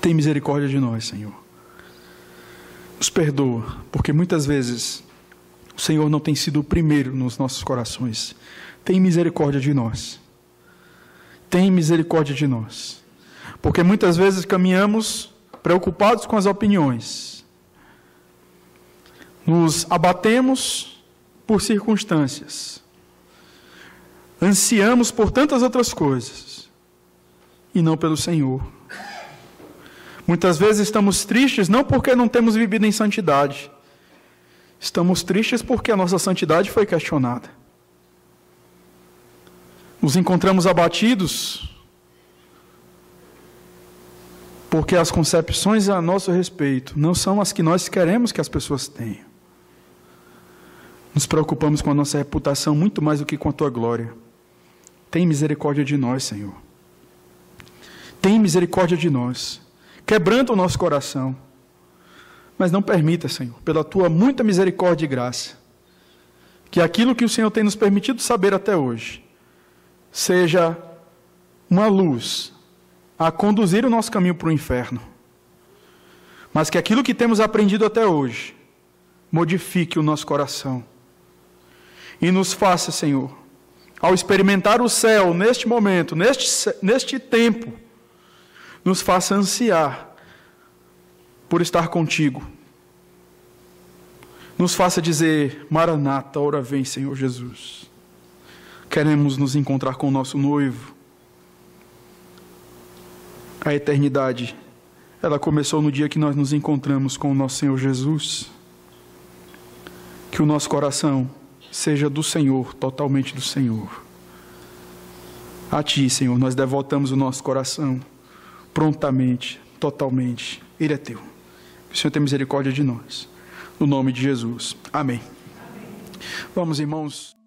Tem misericórdia de nós, Senhor. Nos perdoa, porque muitas vezes o Senhor não tem sido o primeiro nos nossos corações. Tem misericórdia de nós. Tem misericórdia de nós. Porque muitas vezes caminhamos preocupados com as opiniões. Nos abatemos por circunstâncias. Ansiamos por tantas outras coisas. E não pelo Senhor. Muitas vezes estamos tristes não porque não temos vivido em santidade. Estamos tristes porque a nossa santidade foi questionada. Nos encontramos abatidos porque as concepções a nosso respeito não são as que nós queremos que as pessoas tenham. Nos preocupamos com a nossa reputação muito mais do que com a Tua glória. Tem misericórdia de nós, Senhor. Tem misericórdia de nós. Quebranta o nosso coração. Mas não permita, Senhor, pela Tua muita misericórdia e graça, que aquilo que o Senhor tem nos permitido saber até hoje, seja uma luz a conduzir o nosso caminho para o inferno. Mas que aquilo que temos aprendido até hoje, modifique o nosso coração. E nos faça, Senhor, ao experimentar o céu neste momento, neste tempo, nos faça ansiar por estar contigo. Nos faça dizer: Maranata, ora vem, Senhor Jesus. Queremos nos encontrar com o nosso noivo. A eternidade, ela começou no dia que nós nos encontramos com o nosso Senhor Jesus. Que o nosso coração seja do Senhor, totalmente do Senhor. A Ti, Senhor, nós devotamos o nosso coração prontamente, totalmente. Ele é Teu. Que o Senhor tenha misericórdia de nós. No nome de Jesus. Amém. Vamos, irmãos.